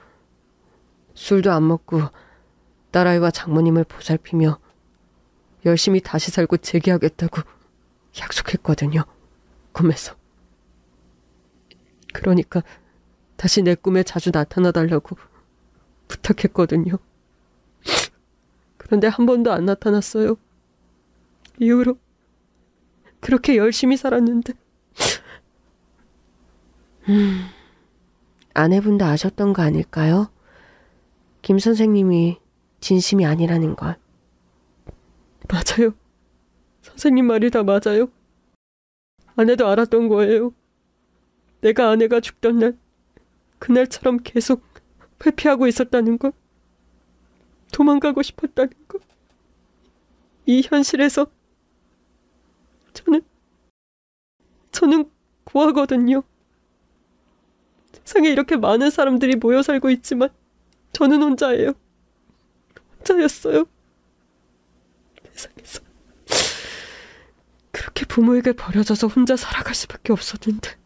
술도 안 먹고 딸아이와 장모님을 보살피며 열심히 다시 살고 재기하겠다고 약속했거든요. 꿈에서. 그러니까 다시 내 꿈에 자주 나타나달라고 부탁했거든요. 그런데 한 번도 안 나타났어요. 이후로 그렇게 열심히 살았는데. 아내분도 아셨던 거 아닐까요? 김 선생님이 진심이 아니라는 걸. 맞아요. 선생님 말이 다 맞아요. 아내도 알았던 거예요. 내가 아내가 죽던 날, 그날처럼 계속 회피하고 있었다는 걸. 도망가고 싶었다는 걸. 이 현실에서 저는 고아거든요. 세상에 이렇게 많은 사람들이 모여 살고 있지만 저는 혼자예요. 혼자였어요. 세상에서. 그렇게 부모에게 버려져서 혼자 살아갈 수밖에 없었는데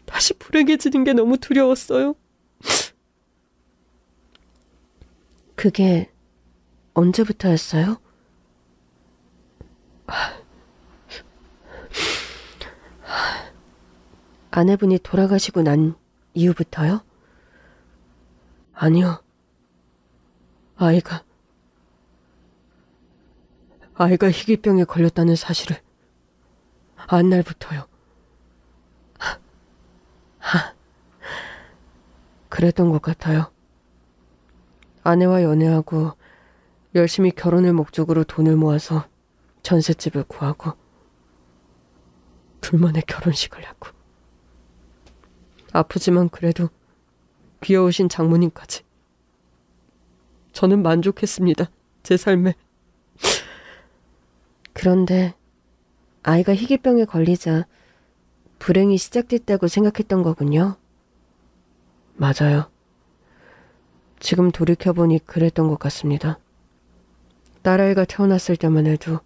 다시 불행해지는 게 너무 두려웠어요. 그게 언제부터였어요? 아내분이 돌아가시고 난 이후부터요? 아니요. 아이가 희귀병에 걸렸다는 사실을 안 날부터요. 그랬던 것 같아요. 아내와 연애하고 열심히 결혼을 목적으로 돈을 모아서 전셋집을 구하고 둘만의 결혼식을 하고 아프지만 그래도 귀여우신 장모님까지. 저는 만족했습니다. 제 삶에. 그런데 아이가 희귀병에 걸리자 불행이 시작됐다고 생각했던 거군요. 맞아요. 지금 돌이켜보니 그랬던 것 같습니다. 딸아이가 태어났을 때만 해도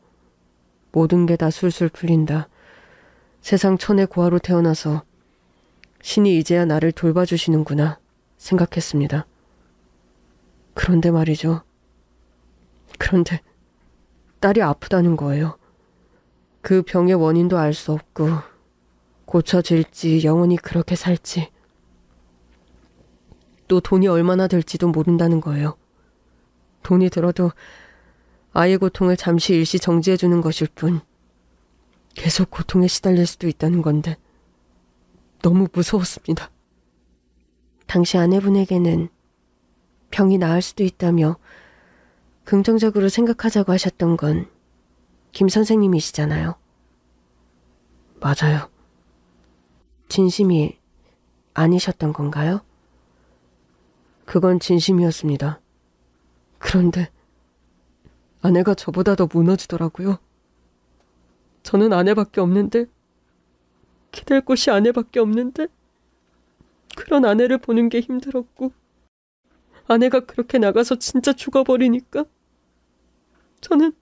모든 게 다 술술 풀린다. 세상 천의 고아로 태어나서 신이 이제야 나를 돌봐주시는구나 생각했습니다. 그런데 말이죠. 그런데 딸이 아프다는 거예요. 그 병의 원인도 알 수 없고 고쳐질지 영원히 그렇게 살지 또 돈이 얼마나 들지도 모른다는 거예요. 돈이 들어도 아이의 고통을 잠시 일시 정지해주는 것일 뿐 계속 고통에 시달릴 수도 있다는 건데 너무 무서웠습니다. 당시 아내분에게는 병이 나을 수도 있다며 긍정적으로 생각하자고 하셨던 건 김 선생님이시잖아요. 맞아요. 진심이 아니셨던 건가요? 그건 진심이었습니다. 그런데 아내가 저보다 더 무너지더라고요. 저는 아내밖에 없는데, 기댈 곳이 아내밖에 없는데, 그런 아내를 보는 게 힘들었고, 아내가 그렇게 나가서 진짜 죽어버리니까 저는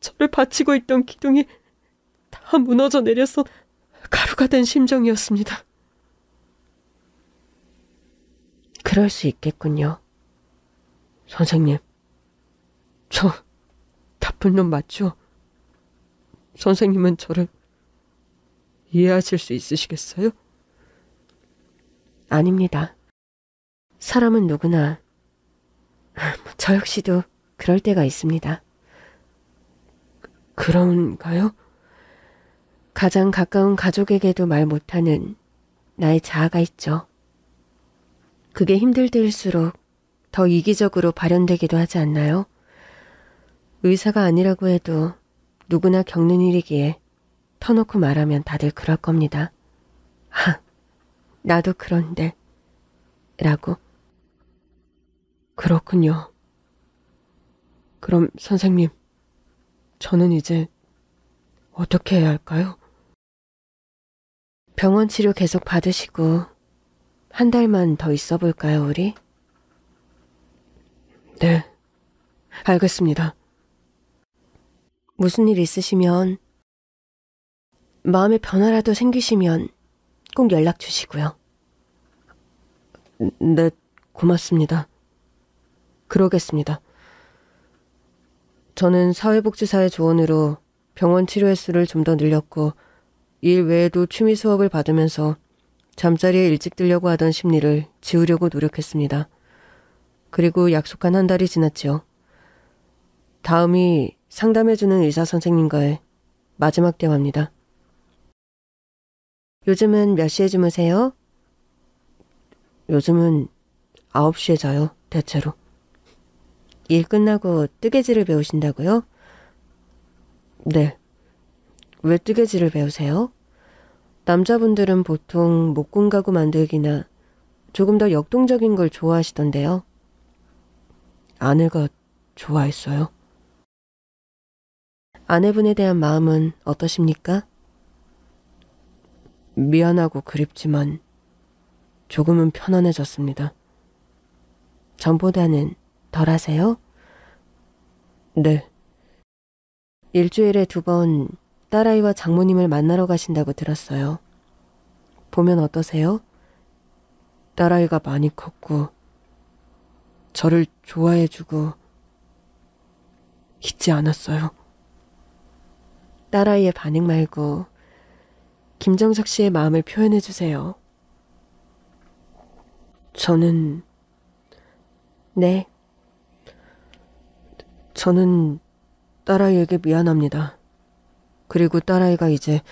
저를 받치고 있던 기둥이 다 무너져 내려서 가루가 된 심정이었습니다. 그럴 수 있겠군요. 선생님, 저 나쁜 놈 맞죠? 선생님은 저를 이해하실 수 있으시겠어요? 아닙니다. 사람은 누구나, 저 역시도 그럴 때가 있습니다. 그런가요? 가장 가까운 가족에게도 말 못하는 나의 자아가 있죠. 그게 힘들 때일수록 더 이기적으로 발현되기도 하지 않나요? 의사가 아니라고 해도 누구나 겪는 일이기에 터놓고 말하면 다들 그럴 겁니다. 나도 그런데 라고. 그렇군요. 그럼 선생님, 저는 이제 어떻게 해야 할까요? 병원 치료 계속 받으시고 한 달만 더 있어 볼까요, 우리? 네, 알겠습니다. 무슨 일 있으시면, 마음의 변화라도 생기시면 꼭 연락 주시고요. 네, 고맙습니다. 그러겠습니다. 저는 사회복지사의 조언으로 병원 치료 횟수를 좀 더 늘렸고 일 외에도 취미 수업을 받으면서 잠자리에 일찍 들려고 하던 심리를 지우려고 노력했습니다. 그리고 약속한 한 달이 지났지요. 다음이 상담해주는 의사 선생님과의 마지막 대화입니다. 요즘은 몇 시에 주무세요? 요즘은 9시에 자요, 대체로. 일 끝나고 뜨개질을 배우신다고요? 네. 왜 뜨개질을 배우세요? 남자분들은 보통 목공 가구 만들기나 조금 더 역동적인 걸 좋아하시던데요. 아내가 좋아했어요. 아내분에 대한 마음은 어떠십니까? 미안하고 그립지만 조금은 편안해졌습니다. 전보다는 덜 하세요? 네. 일주일에 2번 딸아이와 장모님을 만나러 가신다고 들었어요. 보면 어떠세요? 딸아이가 많이 컸고 저를 좋아해주고 있지 않았어요. 딸아이의 반응 말고 김정석 씨의 마음을 표현해 주세요. 저는 네, 딸아이에게 미안합니다. 그리고 딸아이가 이제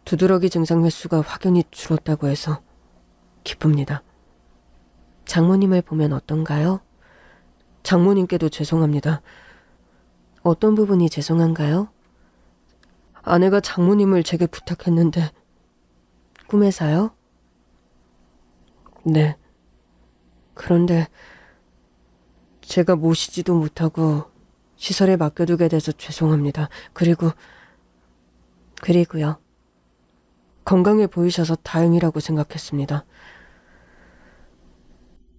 두드러기 증상 횟수가 확연히 줄었다고 해서 기쁩니다. 장모님을 보면 어떤가요? 장모님께도 죄송합니다. 어떤 부분이 죄송한가요? 아내가 장모님을 제게 부탁했는데 꿈에서요? 네. 그런데 제가 모시지도 못하고 시설에 맡겨두게 돼서 죄송합니다. 그리고요. 건강해 보이셔서 다행이라고 생각했습니다.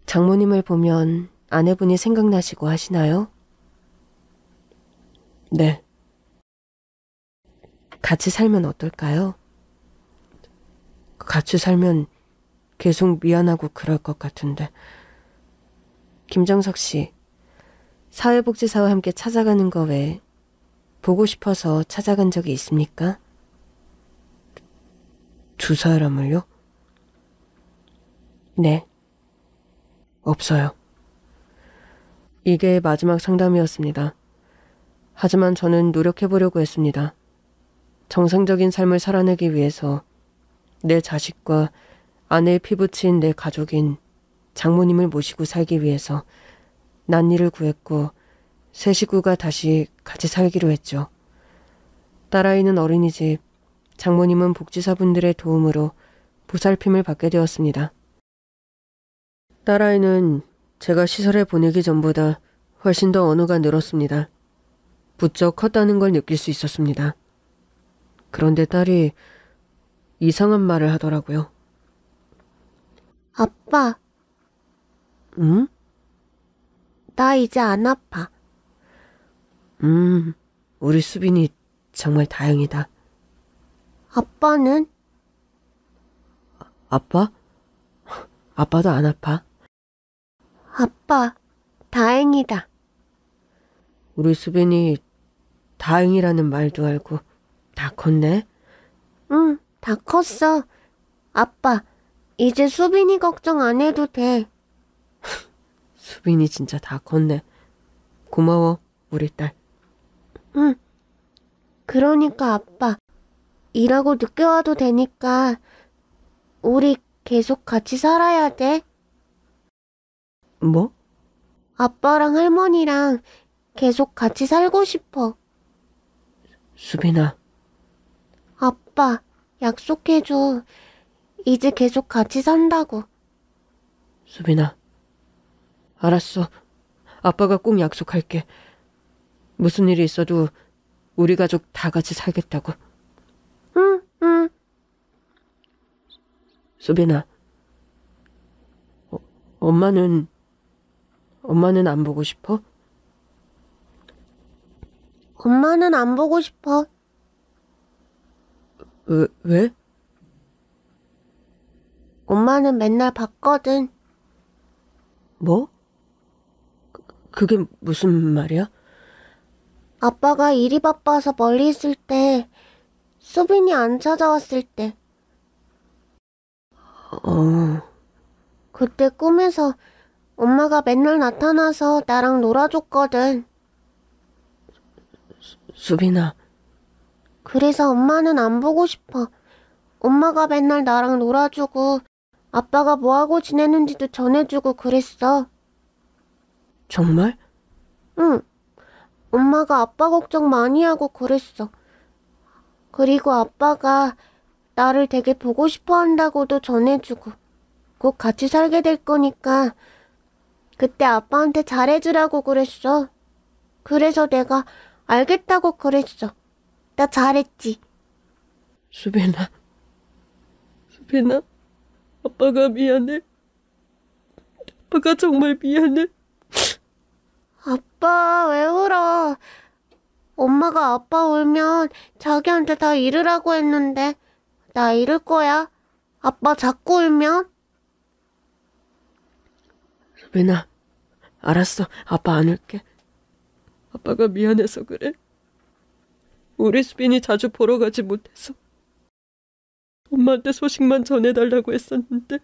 장모님을 보면 아내분이 생각나시고 하시나요? 네. 같이 살면 어떨까요? 같이 살면 계속 미안하고 그럴 것 같은데. 김정석 씨, 사회복지사와 함께 찾아가는 거 외에 보고 싶어서 찾아간 적이 있습니까? 두 사람을요? 네. 없어요. 이게 마지막 상담이었습니다. 하지만 저는 노력해보려고 했습니다. 정상적인 삶을 살아내기 위해서 내 자식과 아내의 피부친 내 가족인 장모님을 모시고 살기 위해서 난리를 구했고 세 식구가 다시 같이 살기로 했죠. 딸아이는 어린이집, 장모님은 복지사분들의 도움으로 보살핌을 받게 되었습니다. 딸아이는 제가 시설에 보내기 전보다 훨씬 더 언어가 늘었습니다. 부쩍 컸다는 걸 느낄 수 있었습니다. 그런데 딸이 이상한 말을 하더라고요. 아빠, 응? 나 이제 안 아파. 우리 수빈이 정말 다행이다. 아빠는? 아빠? 아빠도 안 아파. 아빠, 다행이다. 우리 수빈이 다행이라는 말도 알고 다 컸네. 응, 다 컸어. 아빠, 이제 수빈이 걱정 안 해도 돼. 수빈이 진짜 다 컸네. 고마워, 우리 딸. 응. 그러니까 아빠, 일하고 늦게 와도 되니까 우리 계속 같이 살아야 돼. 뭐? 아빠랑 할머니랑 계속 같이 살고 싶어. 수빈아, 아빠, 약속해줘. 이제 계속 같이 산다고. 수빈아. 알았어. 아빠가 꼭 약속할게. 무슨 일이 있어도 우리 가족 다 같이 살겠다고. 응, 응. 수빈아. 엄마는 안 보고 싶어? 엄마는 안 보고 싶어. 왜? 엄마는 맨날 봤거든. 뭐? 그게 무슨 말이야? 아빠가 일이 바빠서 멀리 있을 때, 수빈이 안 찾아왔을 때, 그때 꿈에서 엄마가 맨날 나타나서 나랑 놀아줬거든. 수빈아. 그래서 엄마는 안 보고 싶어. 엄마가 맨날 나랑 놀아주고 아빠가 뭐하고 지내는지도 전해주고 그랬어. 정말? 응. 엄마가 아빠 걱정 많이 하고 그랬어. 그리고 아빠가 나를 되게 보고 싶어 한다고도 전해주고 꼭 같이 살게 될 거니까 그때 아빠한테 잘해주라고 그랬어. 그래서 내가 알겠다고 그랬어. 나 잘했지. 수빈아. 수빈아. 아빠가 미안해. 아빠가 정말 미안해. 아빠, 왜 울어? 엄마가 아빠 울면 자기한테 다 잃으라고 했는데 나 잃을 거야. 아빠 자꾸 울면? 수빈아. 알았어. 아빠 안 울게. 아빠가 미안해서 그래. 우리 수빈이 자주 보러 가지 못해서 엄마한테 소식만 전해달라고 했었는데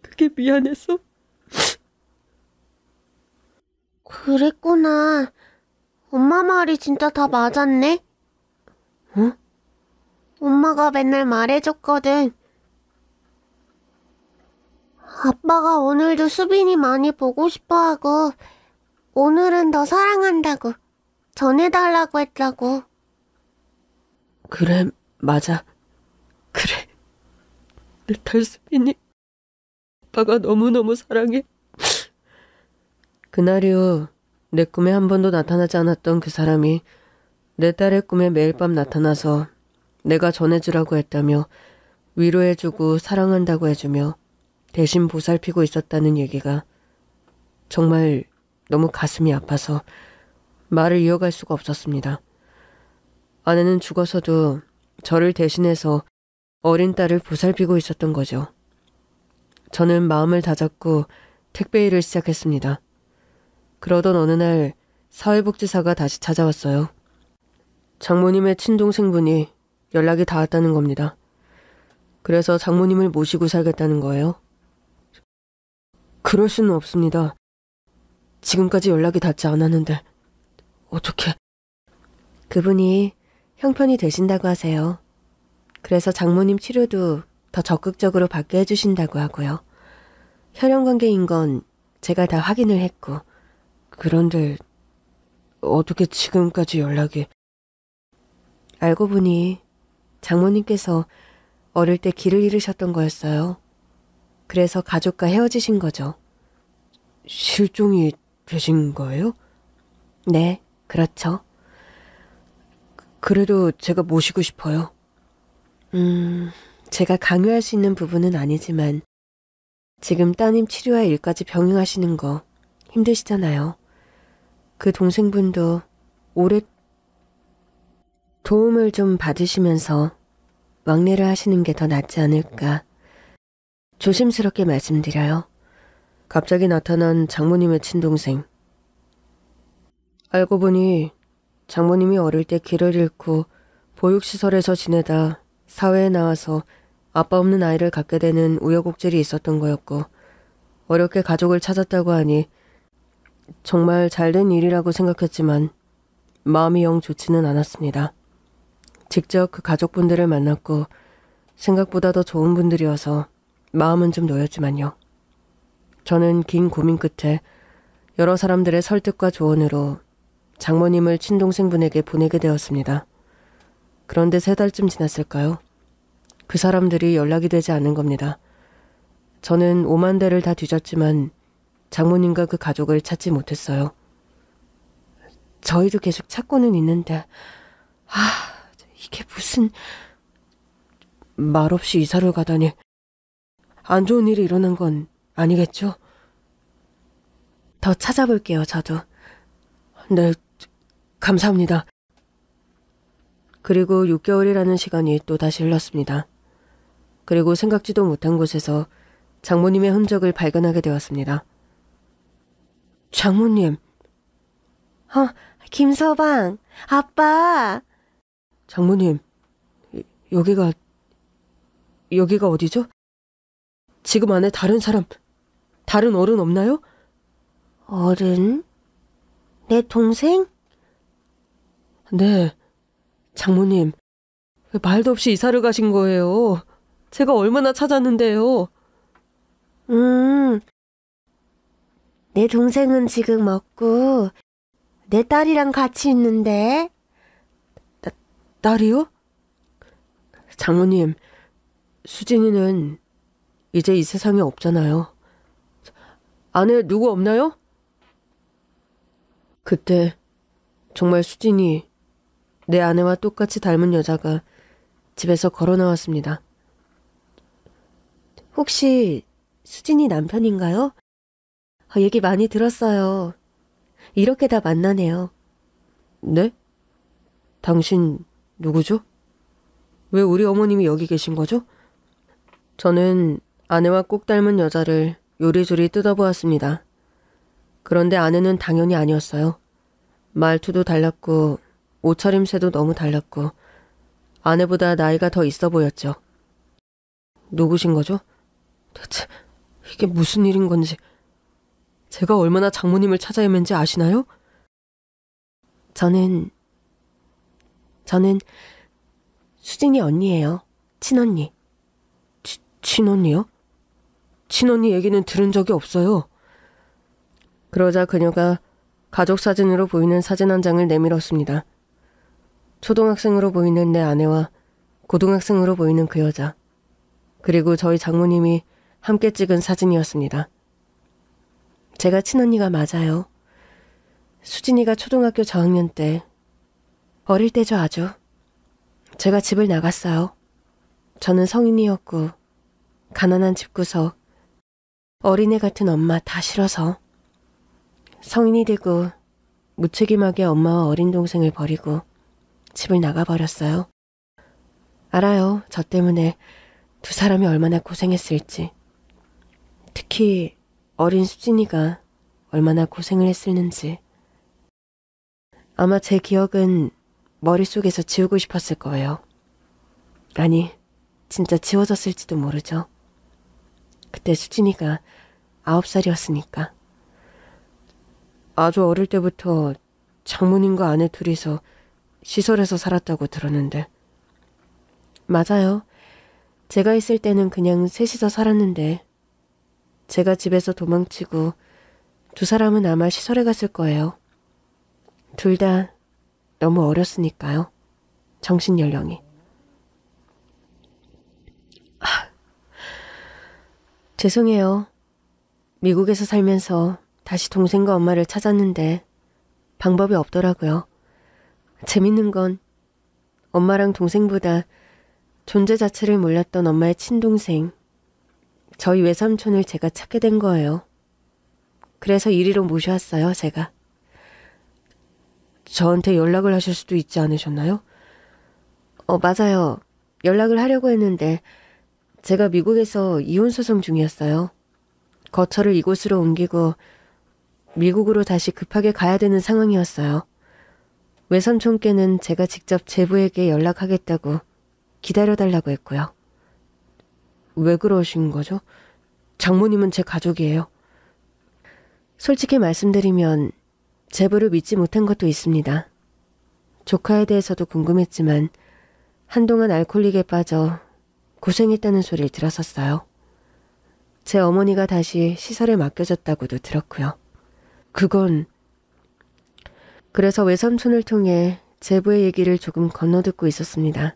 그게 미안해서. 그랬구나. 엄마 말이 진짜 다 맞았네. 어? 엄마가 맨날 말해줬거든. 아빠가 오늘도 수빈이 많이 보고 싶어하고 오늘은 더 사랑한다고 전해달라고 했다고. 그래, 맞아. 그래. 내 딸 수빈이 아빠가 너무너무 사랑해. 그날 이후 내 꿈에 한 번도 나타나지 않았던 그 사람이 내 딸의 꿈에 매일 밤 나타나서 내가 전해주라고 했다며 위로해주고 사랑한다고 해주며 대신 보살피고 있었다는 얘기가 정말 너무 가슴이 아파서 말을 이어갈 수가 없었습니다. 아내는 죽어서도 저를 대신해서 어린 딸을 보살피고 있었던 거죠. 저는 마음을 다잡고 택배 일을 시작했습니다. 그러던 어느 날 사회복지사가 다시 찾아왔어요. 장모님의 친동생분이 연락이 닿았다는 겁니다. 그래서 장모님을 모시고 살겠다는 거예요. 그럴 수는 없습니다. 지금까지 연락이 닿지 않았는데 어떻게? 그분이 형편이 되신다고 하세요. 그래서 장모님 치료도 더 적극적으로 받게 해주신다고 하고요. 혈연 관계인 건 제가 다 확인을 했고. 그런데 어떻게 지금까지 연락이? 알고 보니 장모님께서 어릴 때 길을 잃으셨던 거였어요. 그래서 가족과 헤어지신 거죠. 실종이 되신 거예요? 네, 그렇죠. 그래도 제가 모시고 싶어요. 제가 강요할 수 있는 부분은 아니지만 지금 따님 치료와 일까지 병행하시는 거 힘드시잖아요. 그 동생분도 오래 도움을 좀 받으시면서 왕래를 하시는 게 더 낫지 않을까 조심스럽게 말씀드려요. 갑자기 나타난 장모님의 친동생. 알고 보니 장모님이 어릴 때 길을 잃고 보육시설에서 지내다 사회에 나와서 아빠 없는 아이를 갖게 되는 우여곡절이 있었던 거였고, 어렵게 가족을 찾았다고 하니 정말 잘된 일이라고 생각했지만 마음이 영 좋지는 않았습니다. 직접 그 가족분들을 만났고 생각보다 더 좋은 분들이어서 마음은 좀 놓였지만요. 저는 긴 고민 끝에 여러 사람들의 설득과 조언으로 장모님을 친동생분에게 보내게 되었습니다. 그런데 3달쯤 지났을까요? 그 사람들이 연락이 되지 않는 겁니다. 저는 5만 대를 다 뒤졌지만 장모님과 그 가족을 찾지 못했어요. 저희도 계속 찾고는 있는데 이게 무슨... 말없이 이사를 가다니 안 좋은 일이 일어난 건 아니겠죠? 더 찾아볼게요, 저도. 네, 감사합니다. 그리고 6개월이라는 시간이 또 다시 흘렀습니다. 그리고 생각지도 못한 곳에서 장모님의 흔적을 발견하게 되었습니다. 장모님. 김서방, 아빠. 장모님, 여기가 어디죠? 지금 안에 다른 어른 없나요? 어른? 내 동생? 네, 장모님. 왜 말도 없이 이사를 가신 거예요? 제가 얼마나 찾았는데요. 내 동생은 지금 없고 내 딸이랑 같이 있는데. 딸이요? 장모님, 수진이는 이제 이 세상에 없잖아요. 안에 누구 없나요? 그때 정말 수진이 내 아내와 똑같이 닮은 여자가 집에서 걸어 나왔습니다. 혹시 수진이 남편인가요? 얘기 많이 들었어요. 이렇게 다 만나네요. 네? 당신 누구죠? 왜 우리 어머님이 여기 계신 거죠? 저는 아내와 꼭 닮은 여자를 요리조리 뜯어보았습니다. 그런데 아내는 당연히 아니었어요. 말투도 달랐고 옷차림새도 너무 달랐고 아내보다 나이가 더 있어 보였죠. 누구신 거죠? 대체 이게 무슨 일인 건지, 제가 얼마나 장모님을 찾아 헤맨지 아시나요? 저는 수진이 언니예요. 친언니. 친언니요? 친언니 얘기는 들은 적이 없어요. 그러자 그녀가 가족 사진으로 보이는 사진 한 장을 내밀었습니다. 초등학생으로 보이는 내 아내와 고등학생으로 보이는 그 여자, 그리고 저희 장모님이 함께 찍은 사진이었습니다. 제가 친언니가 맞아요. 수진이가 초등학교 저학년 때, 어릴 때죠 아주. 제가 집을 나갔어요. 저는 성인이었고 가난한 집구석, 어린애 같은 엄마 다 싫어서. 성인이 되고 무책임하게 엄마와 어린 동생을 버리고 집을 나가버렸어요. 알아요. 저 때문에 두 사람이 얼마나 고생했을지. 특히 어린 수진이가 얼마나 고생을 했을는지. 아마 제 기억은 머릿속에서 지우고 싶었을 거예요. 아니, 진짜 지워졌을지도 모르죠. 그때 수진이가 9살이었으니까. 아주 어릴 때부터 장모님과 아내 둘이서 시설에서 살았다고 들었는데. 맞아요. 제가 있을 때는 그냥 셋이서 살았는데 제가 집에서 도망치고 두 사람은 아마 시설에 갔을 거예요. 둘 다 너무 어렸으니까요. 정신 연령이. 죄송해요. 미국에서 살면서 다시 동생과 엄마를 찾았는데 방법이 없더라고요. 재밌는 건 엄마랑 동생보다 존재 자체를 몰랐던 엄마의 친동생, 저희 외삼촌을 제가 찾게 된 거예요. 그래서 이리로 모셔왔어요, 제가. 저한테 연락을 하실 수도 있지 않으셨나요? 맞아요. 연락을 하려고 했는데 제가 미국에서 이혼 소송 중이었어요. 거처를 이곳으로 옮기고 미국으로 다시 급하게 가야 되는 상황이었어요. 외삼촌께는 제가 직접 제부에게 연락하겠다고 기다려달라고 했고요. 왜 그러신 거죠? 장모님은 제 가족이에요. 솔직히 말씀드리면 제부를 믿지 못한 것도 있습니다. 조카에 대해서도 궁금했지만 한동안 알코올릭에 빠져 고생했다는 소리를 들었었어요. 제 어머니가 다시 시설에 맡겨졌다고도 들었고요. 그래서 외삼촌을 통해 제부의 얘기를 조금 건너듣고 있었습니다.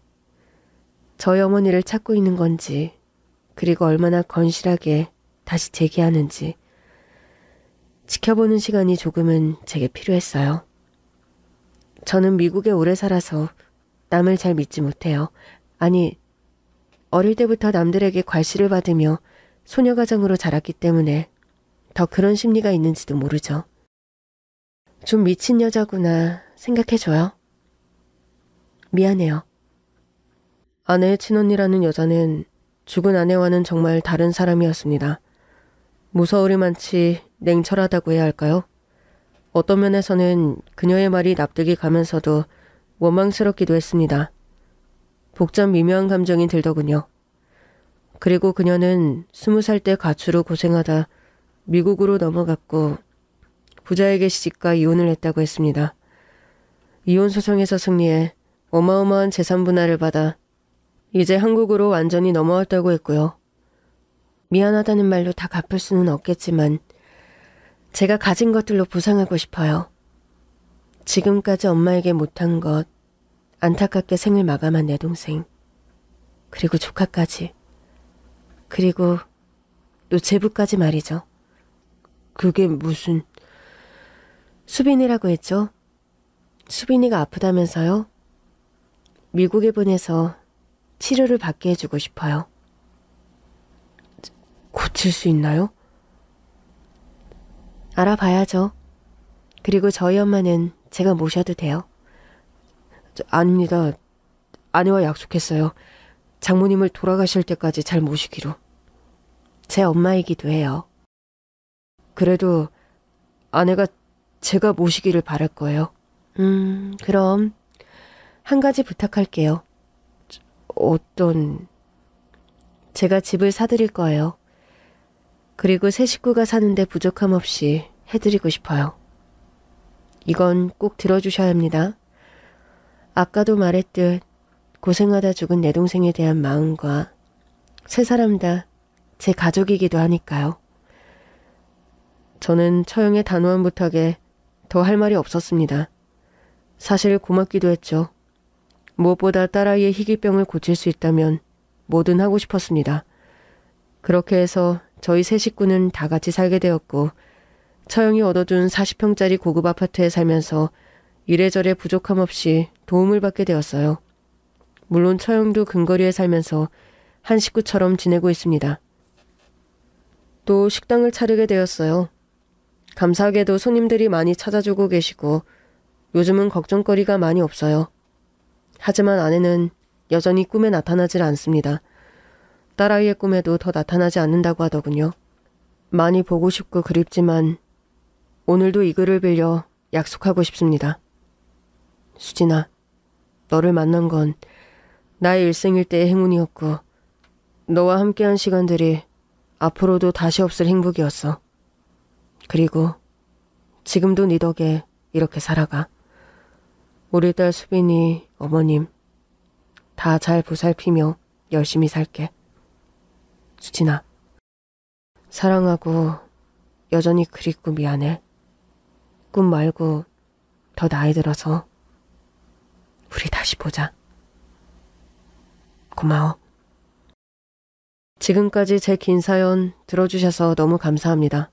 저희 어머니를 찾고 있는 건지, 그리고 얼마나 건실하게 다시 재기하는지 지켜보는 시간이 조금은 제게 필요했어요. 저는 미국에 오래 살아서 남을 잘 믿지 못해요. 아니, 어릴 때부터 남들에게 괄시를 받으며 소녀가정으로 자랐기 때문에 더 그런 심리가 있는지도 모르죠. 좀 미친 여자구나 생각해줘요. 미안해요. 아내의 친언니라는 여자는 죽은 아내와는 정말 다른 사람이었습니다. 무서우리만치 냉철하다고 해야 할까요? 어떤 면에서는 그녀의 말이 납득이 가면서도 원망스럽기도 했습니다. 복잡 미묘한 감정이 들더군요. 그리고 그녀는 20살 때 가출로 고생하다 미국으로 넘어갔고 부자에게 시집가 이혼을 했다고 했습니다. 이혼 소송에서 승리해 어마어마한 재산 분할을 받아 이제 한국으로 완전히 넘어왔다고 했고요. 미안하다는 말로 다 갚을 수는 없겠지만 제가 가진 것들로 보상하고 싶어요. 지금까지 엄마에게 못한 것, 안타깝게 생을 마감한 내 동생, 그리고 조카까지, 그리고 또 제부까지 말이죠. 그게 무슨... 수빈이라고 했죠. 수빈이가 아프다면서요. 미국에 보내서 치료를 받게 해주고 싶어요. 고칠 수 있나요? 알아봐야죠. 그리고 저희 엄마는 제가 모셔도 돼요. 아닙니다. 아내와 약속했어요. 장모님을 돌아가실 때까지 잘 모시기로. 제 엄마이기도 해요. 그래도 아내가 제가 모시기를 바랄 거예요. 그럼 한 가지 부탁할게요. 어떤... 제가 집을 사드릴 거예요. 그리고 새 식구가 사는데 부족함 없이 해드리고 싶어요. 이건 꼭 들어주셔야 합니다. 아까도 말했듯 고생하다 죽은 내 동생에 대한 마음과 세 사람 다 제 가족이기도 하니까요. 저는 처형의 단호한 부탁에 더 할 말이 없었습니다. 사실 고맙기도 했죠. 무엇보다 딸아이의 희귀병을 고칠 수 있다면 뭐든 하고 싶었습니다. 그렇게 해서 저희 세 식구는 다 같이 살게 되었고 처형이 얻어준 40평짜리 고급 아파트에 살면서 이래저래 부족함 없이 도움을 받게 되었어요. 물론 처형도 근거리에 살면서 한 식구처럼 지내고 있습니다. 또 식당을 차리게 되었어요. 감사하게도 손님들이 많이 찾아주고 계시고 요즘은 걱정거리가 많이 없어요. 하지만 아내는 여전히 꿈에 나타나질 않습니다. 딸아이의 꿈에도 더 나타나지 않는다고 하더군요. 많이 보고 싶고 그립지만 오늘도 이 글을 빌려 약속하고 싶습니다. 수진아, 너를 만난 건 나의 일생일대의 행운이었고 너와 함께한 시간들이 앞으로도 다시 없을 행복이었어. 그리고 지금도 네 덕에 이렇게 살아가. 우리 딸 수빈이, 어머님 다 잘 보살피며 열심히 살게. 수진아, 사랑하고 여전히 그립고 미안해. 꿈 말고 더 나이 들어서 우리 다시 보자. 고마워. 지금까지 제 긴 사연 들어주셔서 너무 감사합니다.